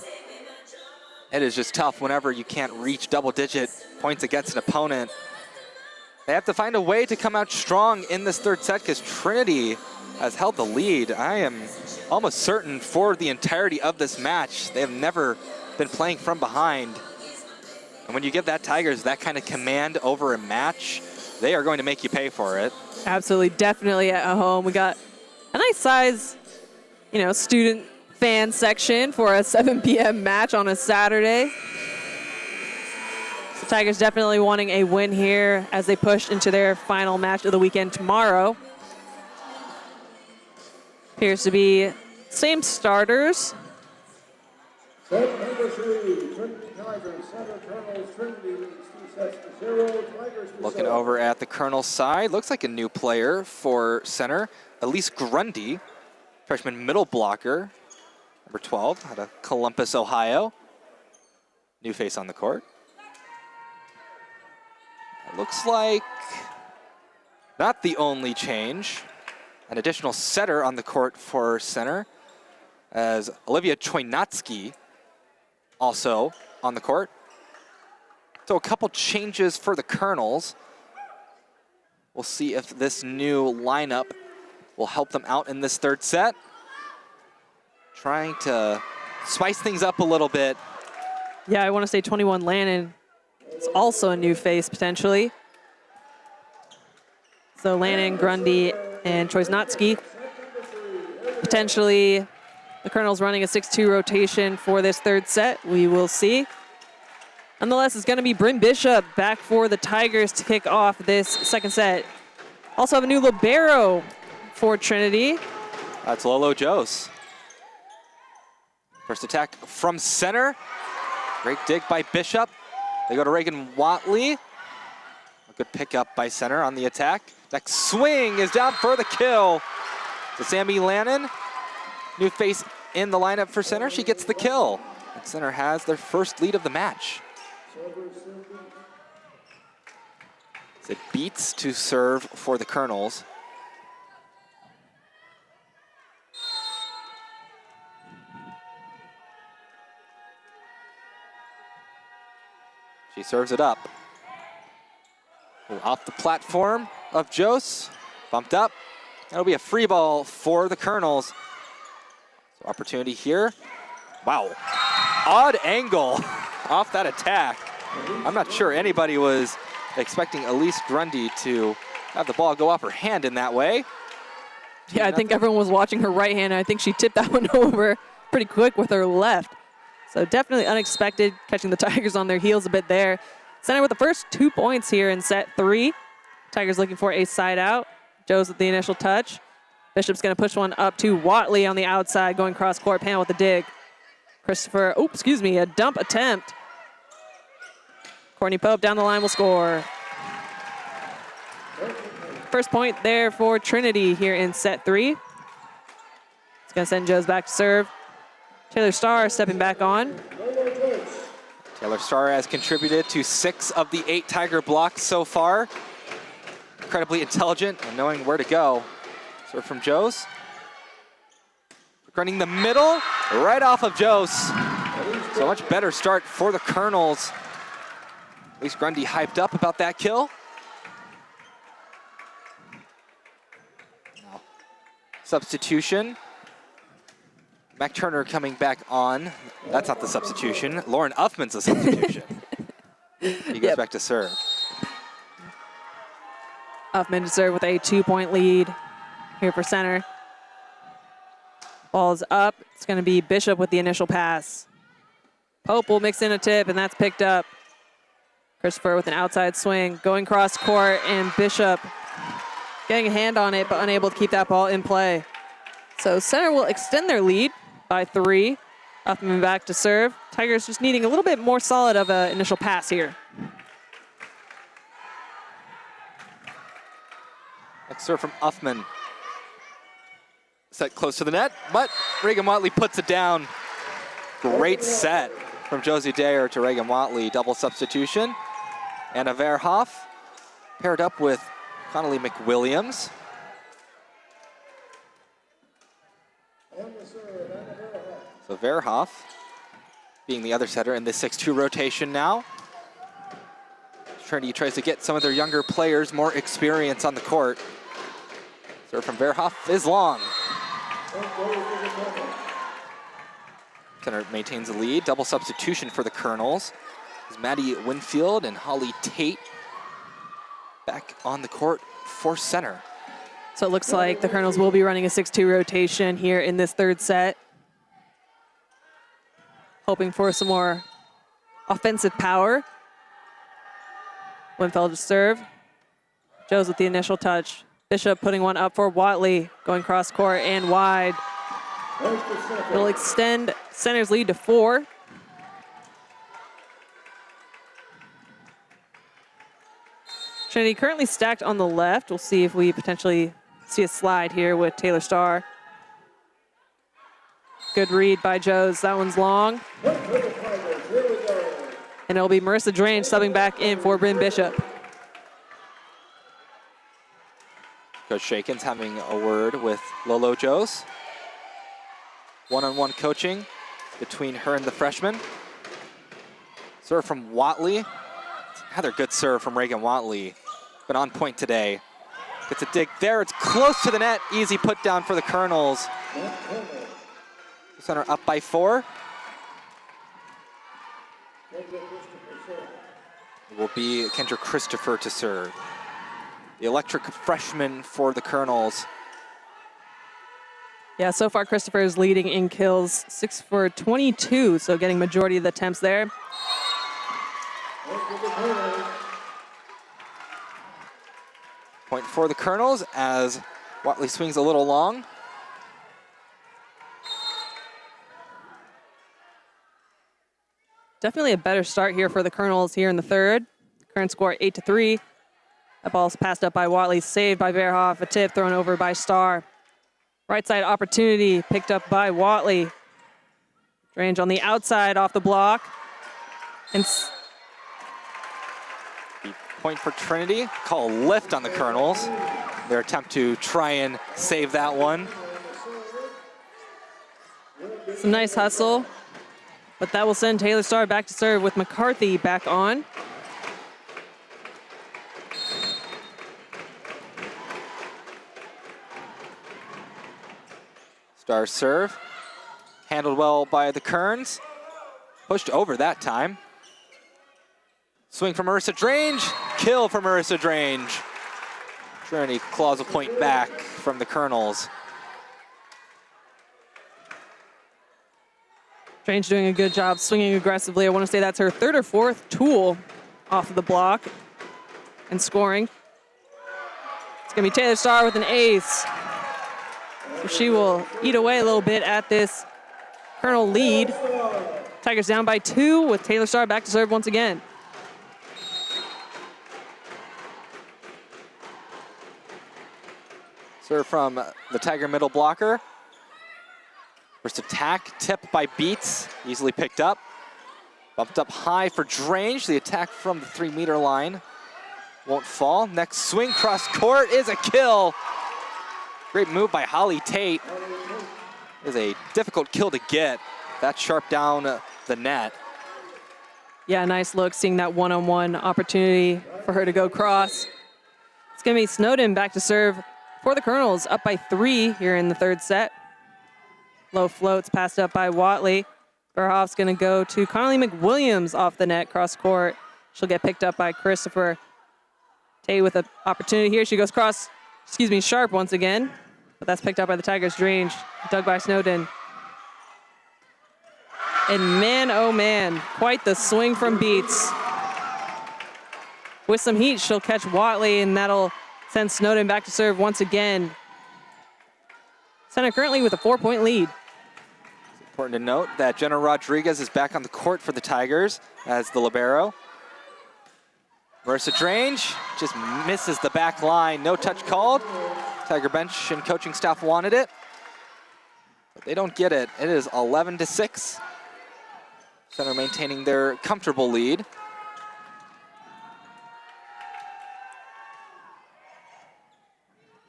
It is just tough whenever you can't reach double-digit points against an opponent. They have to find a way to come out strong in this third set because Trinity has held the lead. I am almost certain for the entirety of this match, they have never been playing from behind. And when you give that Tigers that kind of command over a match, they are going to make you pay for it. Absolutely, definitely at home. We got a nice size, student fan section for a 7 p.m. match on a Saturday. The Tigers definitely wanting a win here as they push into their final match of the weekend tomorrow. Appears to be same starters. Set number 3, Trinity Tigers, center Colonels, Trinity leads 2-0. Tigers to Looking serve. over at the Colonel side, looks like a new player for center. Elise Grundy, freshman middle blocker, number 12, out of Columbus, Ohio. New face on the court. It looks like not the only change. An additional setter on the court for center, as Olivia Chojnacki also on the court. So a couple changes for the Colonels. We'll see if this new lineup will help them out in this third set. Trying to spice things up a little bit. Yeah, I want to say 21 Lannon is also a new face potentially. So Lannon, Grundy, and Chojnacki. Potentially the Colonels running a 6-2 rotation for this third set. We will see. Nonetheless, it's going to be Bryn Bishop back for the Tigers to kick off this second set. Also have a new libero for Trinity. That's Lolo Jose. First attack from center. Great dig by Bishop. They go to Reagan Watley. A good pickup by center on the attack. Next swing is down for the kill. To Sammy Lannon. New face in the lineup for center. She gets the kill. And center has their first lead of the match. It beats to serve for the Colonels. She serves it up. Off the platform of Jose, bumped up. That'll be a free ball for the Colonels. So opportunity here. Wow, odd angle off that attack. I'm not sure anybody was expecting Elise Grundy to have the ball go off her hand in that way. Yeah, I think everyone was watching her right hand. I think she tipped that one over pretty quick with her left. So definitely unexpected, catching the Tigers on their heels a bit there. Center with the first 2 points here in set 3. Tigers looking for a side out. Joe's with the initial touch. Bishop's going to push one up to Watley on the outside, going cross court, panel with the dig. Christopher, a dump attempt. Courtney Pope down the line will score. First point there for Trinity here in set 3. It's going to send Joe's back to serve. Taylor Starr stepping back on. Taylor Starr has contributed to 6 of the 8 Tiger blocks so far. Incredibly intelligent and knowing where to go. Serve from Jose. Running the middle, right off of Jose. So much better start for the Colonels. At least Grundy hyped up about that kill. Now, substitution. Mac Turner coming back on. That's not the substitution. Lauren Uffman's the substitution. He goes back to serve. Uffman to serve with a 2-point lead here for center. Ball's up. It's going to be Bishop with the initial pass. Pope will mix in a tip, and that's picked up. Christopher with an outside swing, going cross court, and Bishop getting a hand on it, but unable to keep that ball in play. So center will extend their lead by 3. Uffman back to serve. Tigers just needing a little bit more solid of an initial pass here. Next serve from Uffman. Set close to the net, but Reagan Watley puts it down. Great set from Josie Dayer to Reagan Watley. Double substitution. Anna Verhoff paired up with Connolly McWilliams. So Verhoff being the other setter in the 6-2 rotation now. Trinity tries to get some of their younger players more experience on the court. Serve from Verhoff is long. Center maintains the lead. Double substitution for the Colonels. Is Maddie Winfield and Holly Tate back on the court for center. So it looks like the Colonels will be running a 6-2 rotation here in this third set. Hoping for some more offensive power. Winfield to serve. Joes with the initial touch. Bishop putting one up for Watley, going cross court and wide. It'll extend center's lead to 4. Trinity currently stacked on the left. We'll see if we potentially see a slide here with Taylor Starr. Good read by Joes. That one's long. And it'll be Marissa Drange subbing back in for Bryn Bishop. Coach Shakin's having a word with Lolo Joes. One-on-one coaching between her and the freshman. Serve from Watley. Another good serve from Reagan Watley. Been on point today. Gets a dig there. It's close to the net. Easy put down for the Colonels. Center up by 4. It will be Kendra Christopher to serve. The electric freshman for the Colonels. Yeah, so far Christopher is leading in kills, 6 for 22, so getting majority of the attempts there. Point for the Colonels as Watley swings a little long. Definitely a better start here for the Colonels here in the third. Current score 8-3. That ball's passed up by Watley, saved by Verhoff, a tip thrown over by Starr. Right side opportunity picked up by Watley. Drange on the outside off the block. And the point for Trinity. Call a lift on the Colonels. Their attempt to try and save that one. some nice hustle. But that will send Taylor Starr back to serve with McCarthy back on. Starr serve. Handled well by the Kerns. Pushed over that time. Swing from Marissa Drange. Kill from Marissa Drange. Trinity claws a point back from the Colonels. Drange doing a good job swinging aggressively. I want to say that's her third or fourth tool off of the block and scoring. It's going to be Taylor Starr with an ace. So she will eat away a little bit at this Colonel lead. Tigers down by 2 with Taylor Starr back to serve once again. Serve from the Tiger middle blocker. First attack, tip by Beats, easily picked up. Bumped up high for Drange. The attack from the 3-meter line won't fall. Next swing cross court is a kill. Great move by Holly Tate. It is a difficult kill to get. That sharp down the net. Yeah, nice look, seeing that one-on-one opportunity for her to go cross. It's going to be Snowden back to serve for the Colonels, up by 3 here in the third set. Low floats passed up by Watley. Verhoff's going to go to Connolly McWilliams off the net, cross court. She'll get picked up by Christopher. Tay with an opportunity here. She goes sharp once again. But that's picked up by the Tigers' Drange, dug by Snowden. And man, oh man, quite the swing from Beats. With some heat, she'll catch Watley, and that'll Sends Snowden back to serve once again. Center currently with a 4-point lead. Important to note that Jenna Rodriguez is back on the court for the Tigers as the libero. Marissa Drange just misses the back line. No touch called. Tiger bench and coaching staff wanted it, but they don't get it. It is 11-6. Center maintaining their comfortable lead.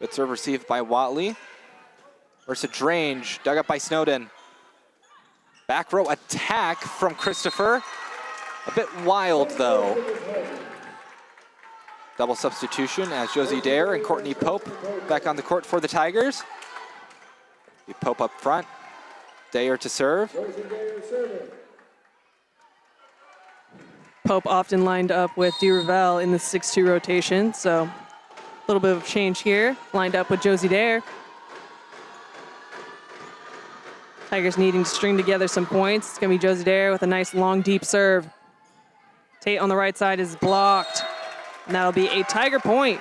Good serve received by Watley. Marissa Drange dug up by Snowden. Back row attack from Christopher. A bit wild though. Double substitution as Josie Dare and Courtney Pope back on the court for the Tigers. Pope up front. Dare to serve. Pope often lined up with DeRavel in the 6-2 rotation, so a little bit of change here. Lined up with Josie Dare. Tigers needing to string together some points. It's going to be Josie Dare with a nice long, deep serve. Tate on the right side is blocked. And that'll be a Tiger point.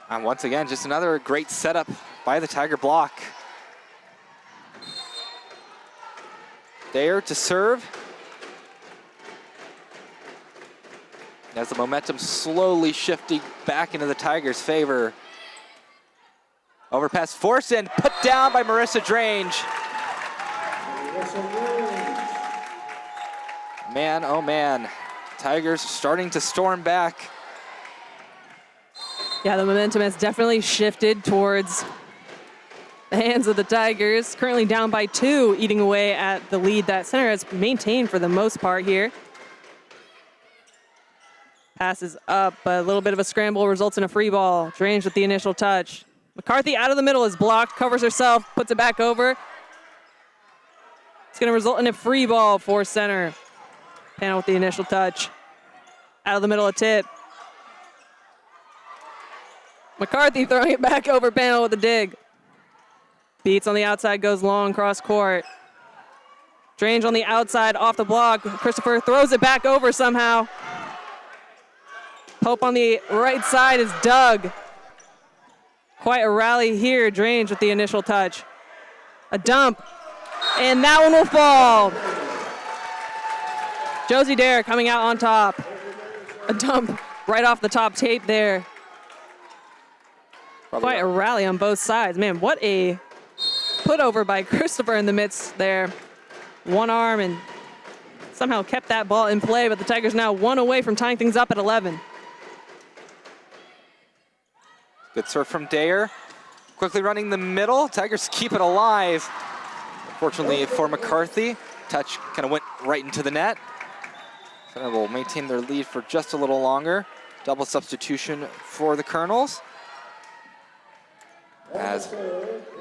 And once again, just another great setup by the Tiger block. Dare to serve. As the momentum slowly shifting back into the Tigers' favor. Overpass forced and put down by Marissa Drange. Man, oh man. Tigers starting to storm back. Yeah, the momentum has definitely shifted towards the hands of the Tigers. Currently down by 2, eating away at the lead that Center has maintained for the most part here. Passes up, but a little bit of a scramble results in a free ball. Drange with the initial touch. McCarthy out of the middle is blocked, covers herself, puts it back over. It's going to result in a free ball for Center. Panel with the initial touch. Out of the middle, a tip. McCarthy throwing it back over Panel with a dig. Beats on the outside, goes long cross court. Drange on the outside, off the block. Christopher throws it back over somehow. Pope on the right side is dug. Quite a rally here. Drange with the initial touch. A dump. And that one will fall. Josie Dare coming out on top. A dump right off the top tape there. Quite a rally on both sides. Man, what a put over by Christopher in the midst there. One arm and somehow kept that ball in play, but the Tigers now 1 away from tying things up at 11. Good serve from Dare. Quickly running the middle. Tigers keep it alive. Unfortunately for McCarthy, touch kind of went right into the net. Center will maintain their lead for just a little longer. Double substitution for the Colonels. As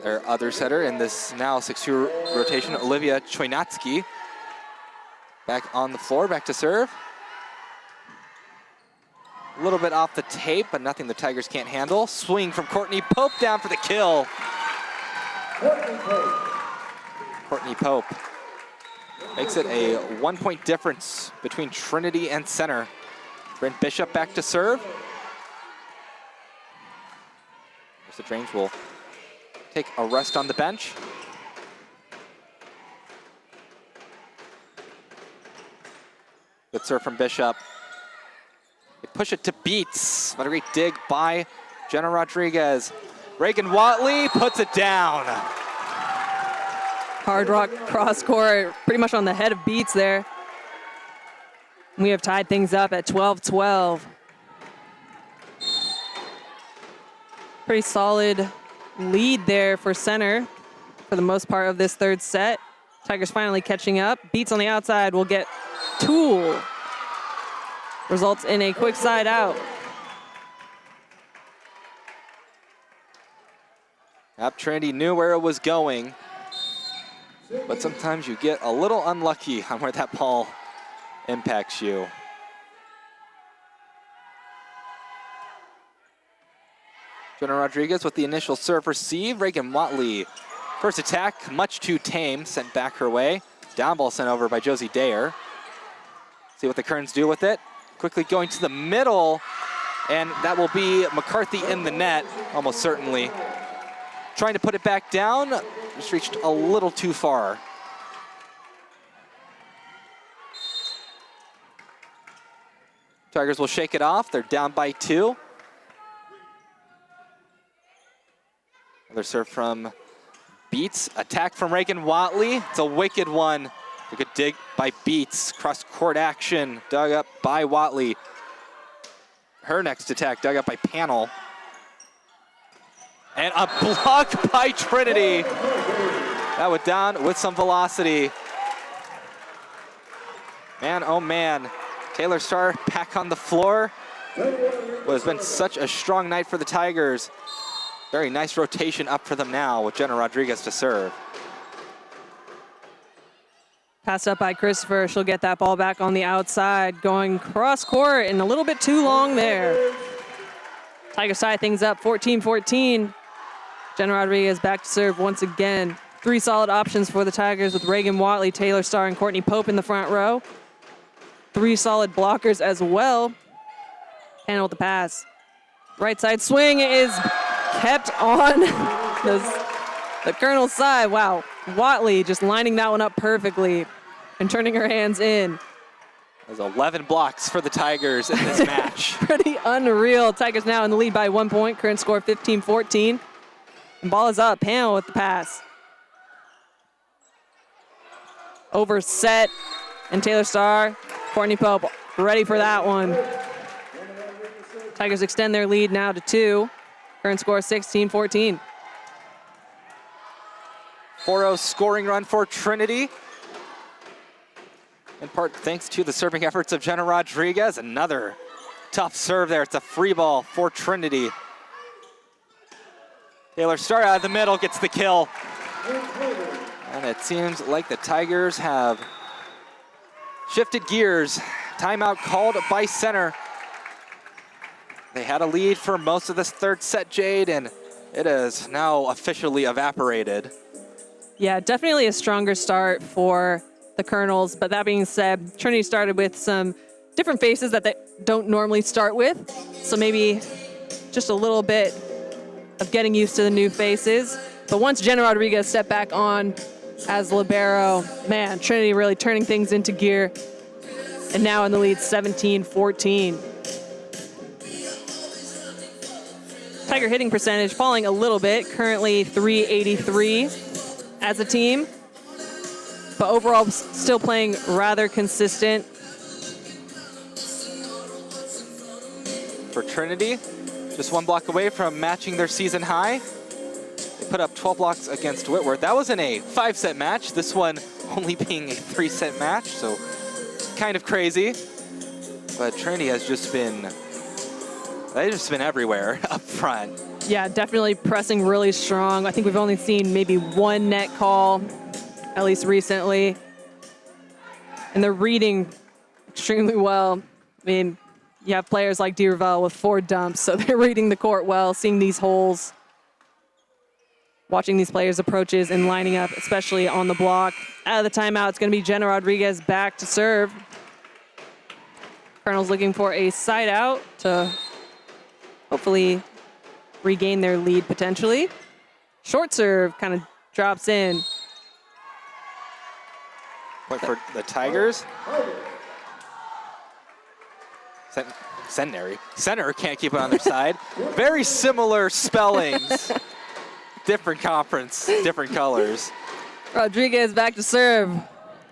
their other setter in this now 6-2 rotation, Olivia Chojnacki, back on the floor, back to serve. A little bit off the tape, but nothing the Tigers can't handle. Swing from Courtney Pope down for the kill. Courtney Pope makes it a 1-point difference between Trinity and Center. Brent Bishop back to serve. The Drange will take a rest on the bench. Good serve from Bishop. They push it to Beats. What a great dig by Jenna Rodriguez. Reagan Watley puts it down. Hard rock cross court, pretty much on the head of Beats there. We have tied things up at 12-12. Pretty solid lead there for Center for the most part of this third set. Tigers finally catching up. Beats on the outside will get Tool. Results in a quick side out. Trinity knew where it was going, but sometimes you get a little unlucky on where that ball impacts you. Jenna Rodriguez with the initial serve receive. Reagan Watley, first attack, much too tame, sent back her way. Down ball sent over by Josie Dare. See what the Kerns do with it. quickly going to the middle, and that will be McCarthy in the net, almost certainly. Trying to put it back down, just reached a little too far. Tigers will shake it off. They're down by 2. Another serve from Beats. Attack from Reagan Watley. It's a wicked one. A good dig by Beats. Cross-court action. Dug up by Watley. Her next attack dug up by Panel. And a block by Trinity. That went down with some velocity. Man, oh man. Taylor Starr back on the floor. What has been such a strong night for the Tigers. Very nice rotation up for them now with Jenna Rodriguez to serve. Passed up by Christopher. She'll get that ball back on the outside, going cross court and a little bit too long there. Tigers tie things up 14-14. Jenna Rodriguez back to serve once again. 3 solid options for the Tigers with Reagan Watley, Taylor Starr, and Courtney Pope in the front row. 3 solid blockers as well. Panel with the pass. Right side swing is kept on the Colonel's side. Wow, Watley just lining that one up perfectly and turning her hands in. There's 11 blocks for the Tigers in this match. Pretty unreal. Tigers now in the lead by 1 point. Current score 15-14. And ball is up. Panel with the pass. Over set. And Taylor Starr, Courtney Pope ready for that one. Tigers extend their lead now to 2. Current score 16-14. 4-0 scoring run for Trinity. In part thanks to the serving efforts of Jenna Rodriguez. Another tough serve there. It's a free ball for Trinity. Taylor Starr out of the middle gets the kill. And it seems like the Tigers have shifted gears. Timeout called by center. They had a lead for most of this third set, Jade, and it is now officially evaporated. Yeah, definitely a stronger start for the Colonels. But that being said, Trinity started with some different faces that they don't normally start with. So maybe just a little bit of getting used to the new faces. But once Jenna Rodriguez stepped back on as libero, man, Trinity really turning things into gear. And now in the lead, 17-14. Tiger hitting percentage falling a little bit, currently .383 as a team. But overall, still playing rather consistent. For Trinity, just 1 block away from matching their season high. They put up 12 blocks against Whitworth. That was in a 5-set match. This one only being a 3-set match, so kind of crazy. But Trinity has just been, they've just been everywhere up front. Yeah, definitely pressing really strong. I think we've only seen maybe 1 net call, at least recently. And they're reading extremely well. I mean, you have players like DeRavel with 4 dumps, so they're reading the court well, seeing these holes, watching these players' approaches and lining up, especially on the block. Out of the timeout, it's going to be Jenna Rodriguez back to serve. Colonel's looking for a side out to hopefully regain their lead potentially. Short serve kind of drops in. Point for the Tigers. Center can't keep it on their side. Very similar spellings. Different conference, different colors. Rodriguez back to serve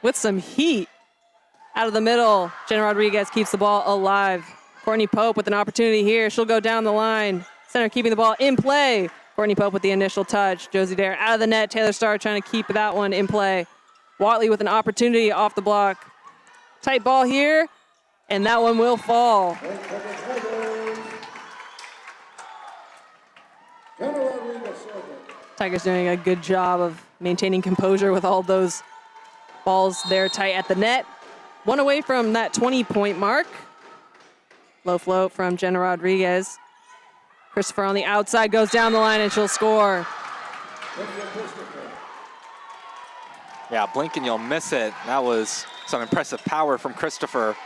with some heat. Out of the middle, Jenna Rodriguez keeps the ball alive. Courtney Pope with an opportunity here. She'll go down the line. Center keeping the ball in play. Courtney Pope with the initial touch. Josie Dare out of the net. Taylor Starr trying to keep that one in play. Watley with an opportunity off the block. Tight ball here, and that one will fall. Tigers doing a good job of maintaining composure with all those balls there tight at the net. 1 away from that 20-point mark. Low float from Jenna Rodriguez. Christopher on the outside goes down the line and she'll score. Yeah, blink and you'll miss it. That was some impressive power from Christopher.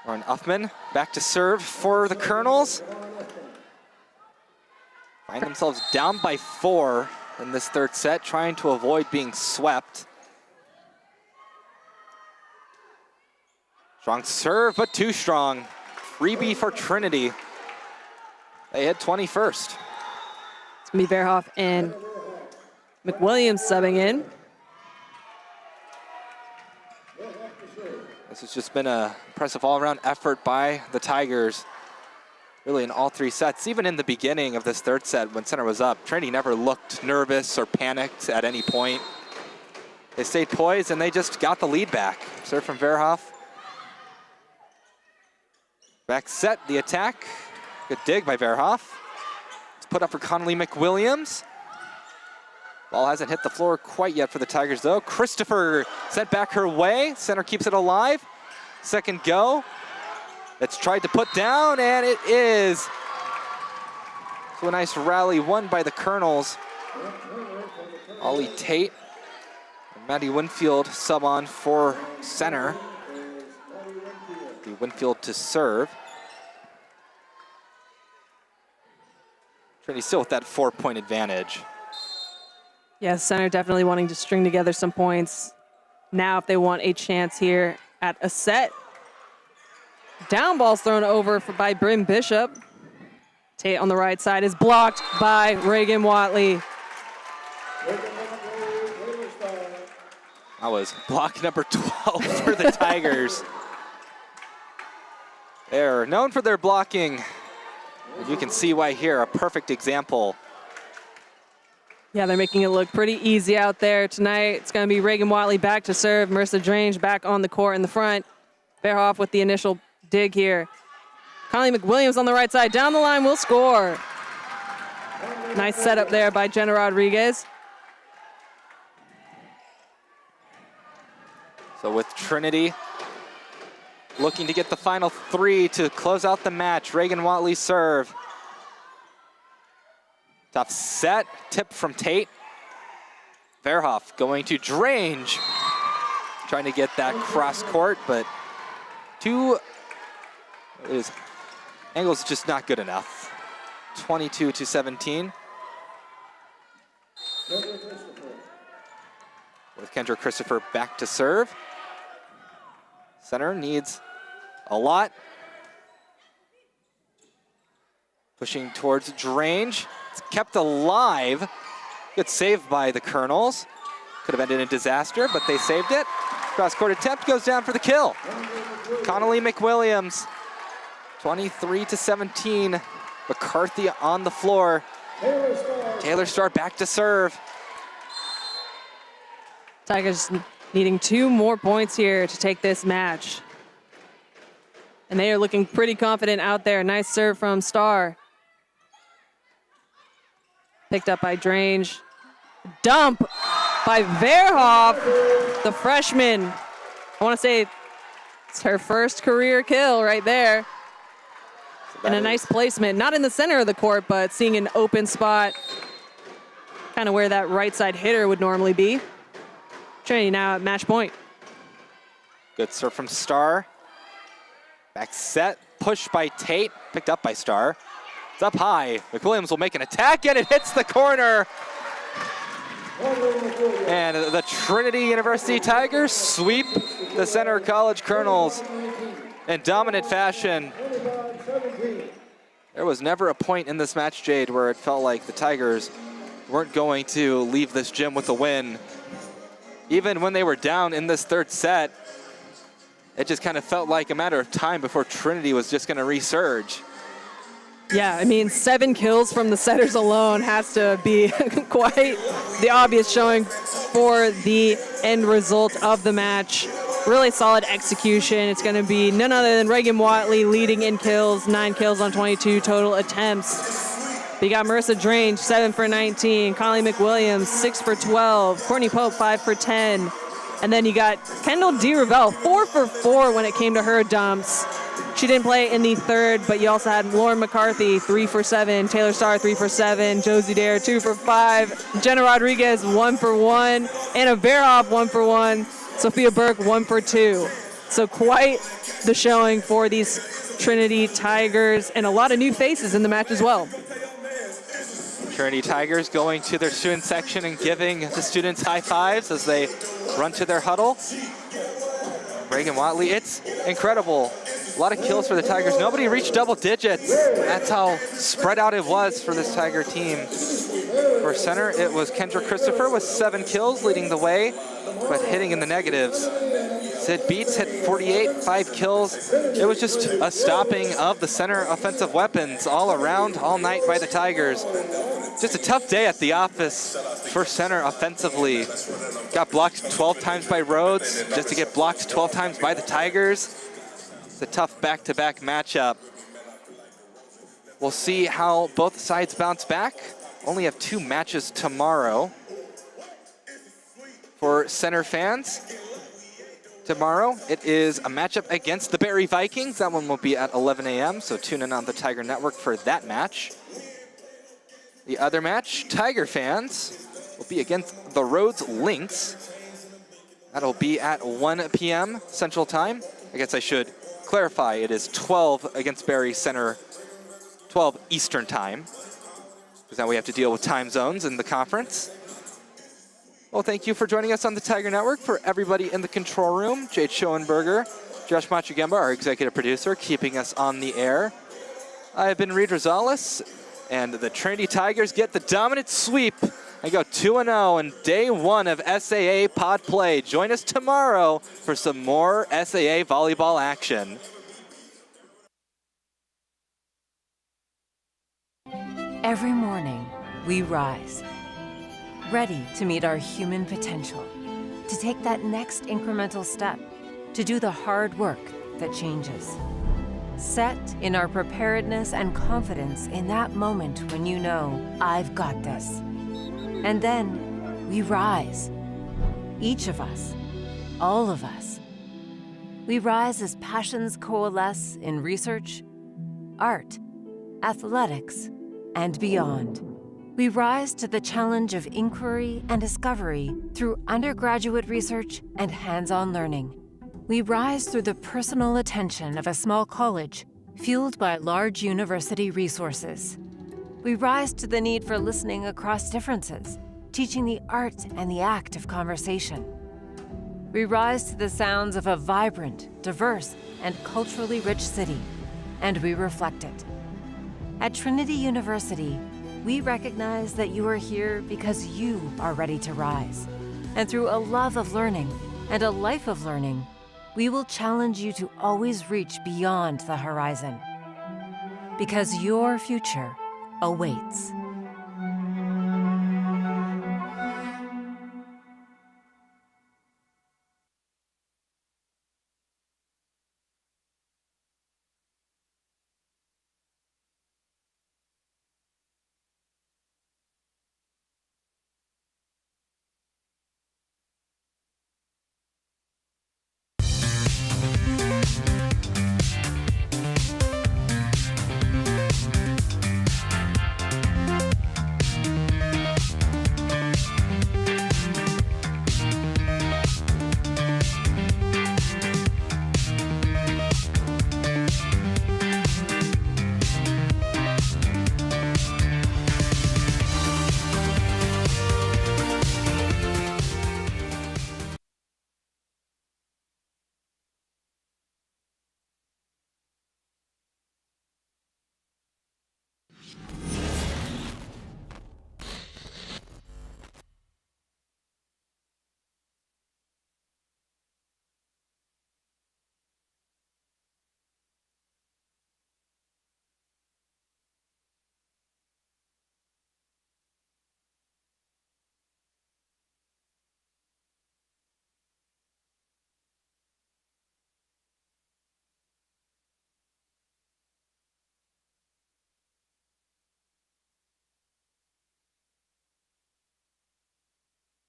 Lauren Uffman back to serve for the Colonels. Find themselves down by 4 in this third set, trying to avoid being swept. Strong serve, but too strong. Freebie for Trinity. They hit 21st. It's going to be Verhoff and McWilliams subbing in. This has just been an impressive all-around effort by the Tigers. Really in all 3 sets, even in the beginning of this third set when center was up, Trinity never looked nervous or panicked at any point. They stayed poised and they just got the lead back. Serve from Verhoff. Back set, the attack. Good dig by Verhoff. It's put up for Connolly McWilliams. Ball hasn't hit the floor quite yet for the Tigers though. Christopher sent back her way. Center keeps it alive. Second go. It's tried to put down, and it is. So a nice rally won by the Colonels. Ollie Tate and Maddie Winfield sub on for center. The Winfield to serve. Trinity still with that 4-point advantage. Yeah, center definitely wanting to string together some points now if they want a chance here at a set. Down ball's thrown over by Bryn Bishop. Tate on the right side is blocked by Reagan Watley. That was block number 12 for the Tigers. They're known for their blocking. And you can see why here, a perfect example. Yeah, they're making it look pretty easy out there tonight. It's going to be Reagan Watley back to serve. Marissa Drange back on the court in the front. Verhoff with the initial dig here. Connolly McWilliams on the right side. Down the line, will score. Nice setup there by Jenna Rodriguez. So with Trinity looking to get the final 3 to close out the match. Reagan Watley serve. Tough set, tip from Tate. Verhoff going to Drange. Trying to get that cross court, but angle's just not good enough. 22-17. With Kendra Christopher back to serve. Center needs a lot. Pushing towards Drange. It's kept alive. Good save by the Colonels. Could have ended in disaster, but they saved it. Cross-court attempt goes down for the kill. Connolly McWilliams, 23-17. McCarthy on the floor. Taylor Starr back to serve. Tigers needing 2 more points here to take this match. And they are looking pretty confident out there. Nice serve from Starr. Picked up by Drange. Dump by Verhoff, the freshman. I want to say it's her first career kill right there. And a nice placement, not in the center of the court, but seeing an open spot, kind of where that right side hitter would normally be. Trinity now at match point. Good serve from Starr. Back set, push by Tate, picked up by Starr. It's up high. McWilliams will make an attack, and it hits the corner. And the Trinity University Tigers sweep the Center College Colonels in dominant fashion. There was never a point in this match, Jade, where it felt like the Tigers weren't going to leave this gym with a win. Even when they were down in this third set, it just kind of felt like a matter of time before Trinity was just going to resurge. Yeah, I mean, 7 kills from the setters alone has to be quite the obvious showing for the end result of the match. Really solid execution. It's going to be none other than Reagan Watley leading in kills, 9 kills on 22 total attempts. But you got Marissa Drange, 7 for 19. Connolly McWilliams, 6 for 12. Courtney Pope, 5 for 10. And then you got Kendall D. Revelle, 4 for 4 when it came to her dumps. She didn't play in the third, but you also had Lauren McCarthy, 3 for 7. Taylor Starr, 3 for 7. Josie Dare, 2 for 5. Jenna Rodriguez, 1 for 1. Anna Verhoff, 1 for 1. Sophia Burke, 1 for 2. So quite the showing for these Trinity Tigers, and a lot of new faces in the match as well. Trinity Tigers going to their student section and giving the students high fives as they run to their huddle. Reagan Watley, it's incredible. A lot of kills for the Tigers. Nobody reached double digits. That's how spread out it was for this Tiger team. For center, it was Kendra Christopher with 7 kills leading the way, but hitting in the negatives. Sid Beats hit 48, 5 kills. It was just a stopping of the center offensive weapons all around, all night by the Tigers. Just a tough day at the office for center offensively. Got blocked 12 times by Rhodes, just to get blocked 12 times by the Tigers. It's a tough back-to-back matchup. We'll see how both sides bounce back. Only have 2 matches tomorrow. For center fans, tomorrow it is a matchup against the Barrie Vikings. That one will be at 11 a.m., so tune in on the Tiger Network for that match. The other match, Tiger fans, will be against the Rhodes Lynx. That'll be at 1 p.m. Central Time. I guess I should clarify, it is 12 against Barrie Center, 12 Eastern Time, because now we have to deal with time zones in the conference. Well, thank you for joining us on the Tiger Network. For everybody in the control room, Jade Schoenberger, Josh Machugemba, our executive producer, keeping us on the air. I have been Reed Rosales, and the Trinity Tigers get the dominant sweep and go 2-0 in day 1 of SAA Pod Play. Join us tomorrow for some more SAA volleyball action. Every morning, we rise, ready to meet our human potential, to take that next incremental step, to do the hard work that changes. Set in our preparedness and confidence in that moment when you know, I've got this. And then we rise. Each of us, all of us. We rise as passions coalesce in research, art, athletics, and beyond. We rise to the challenge of inquiry and discovery through undergraduate research and hands-on learning. We rise through the personal attention of a small college, fueled by large university resources. We rise to the need for listening across differences, teaching the art and the act of conversation. We rise to the sounds of a vibrant, diverse, and culturally rich city, and we reflect it. At Trinity University, we recognize that you are here because you are ready to rise. And through a love of learning and a life of learning, we will challenge you to always reach beyond the horizon. Because your future awaits.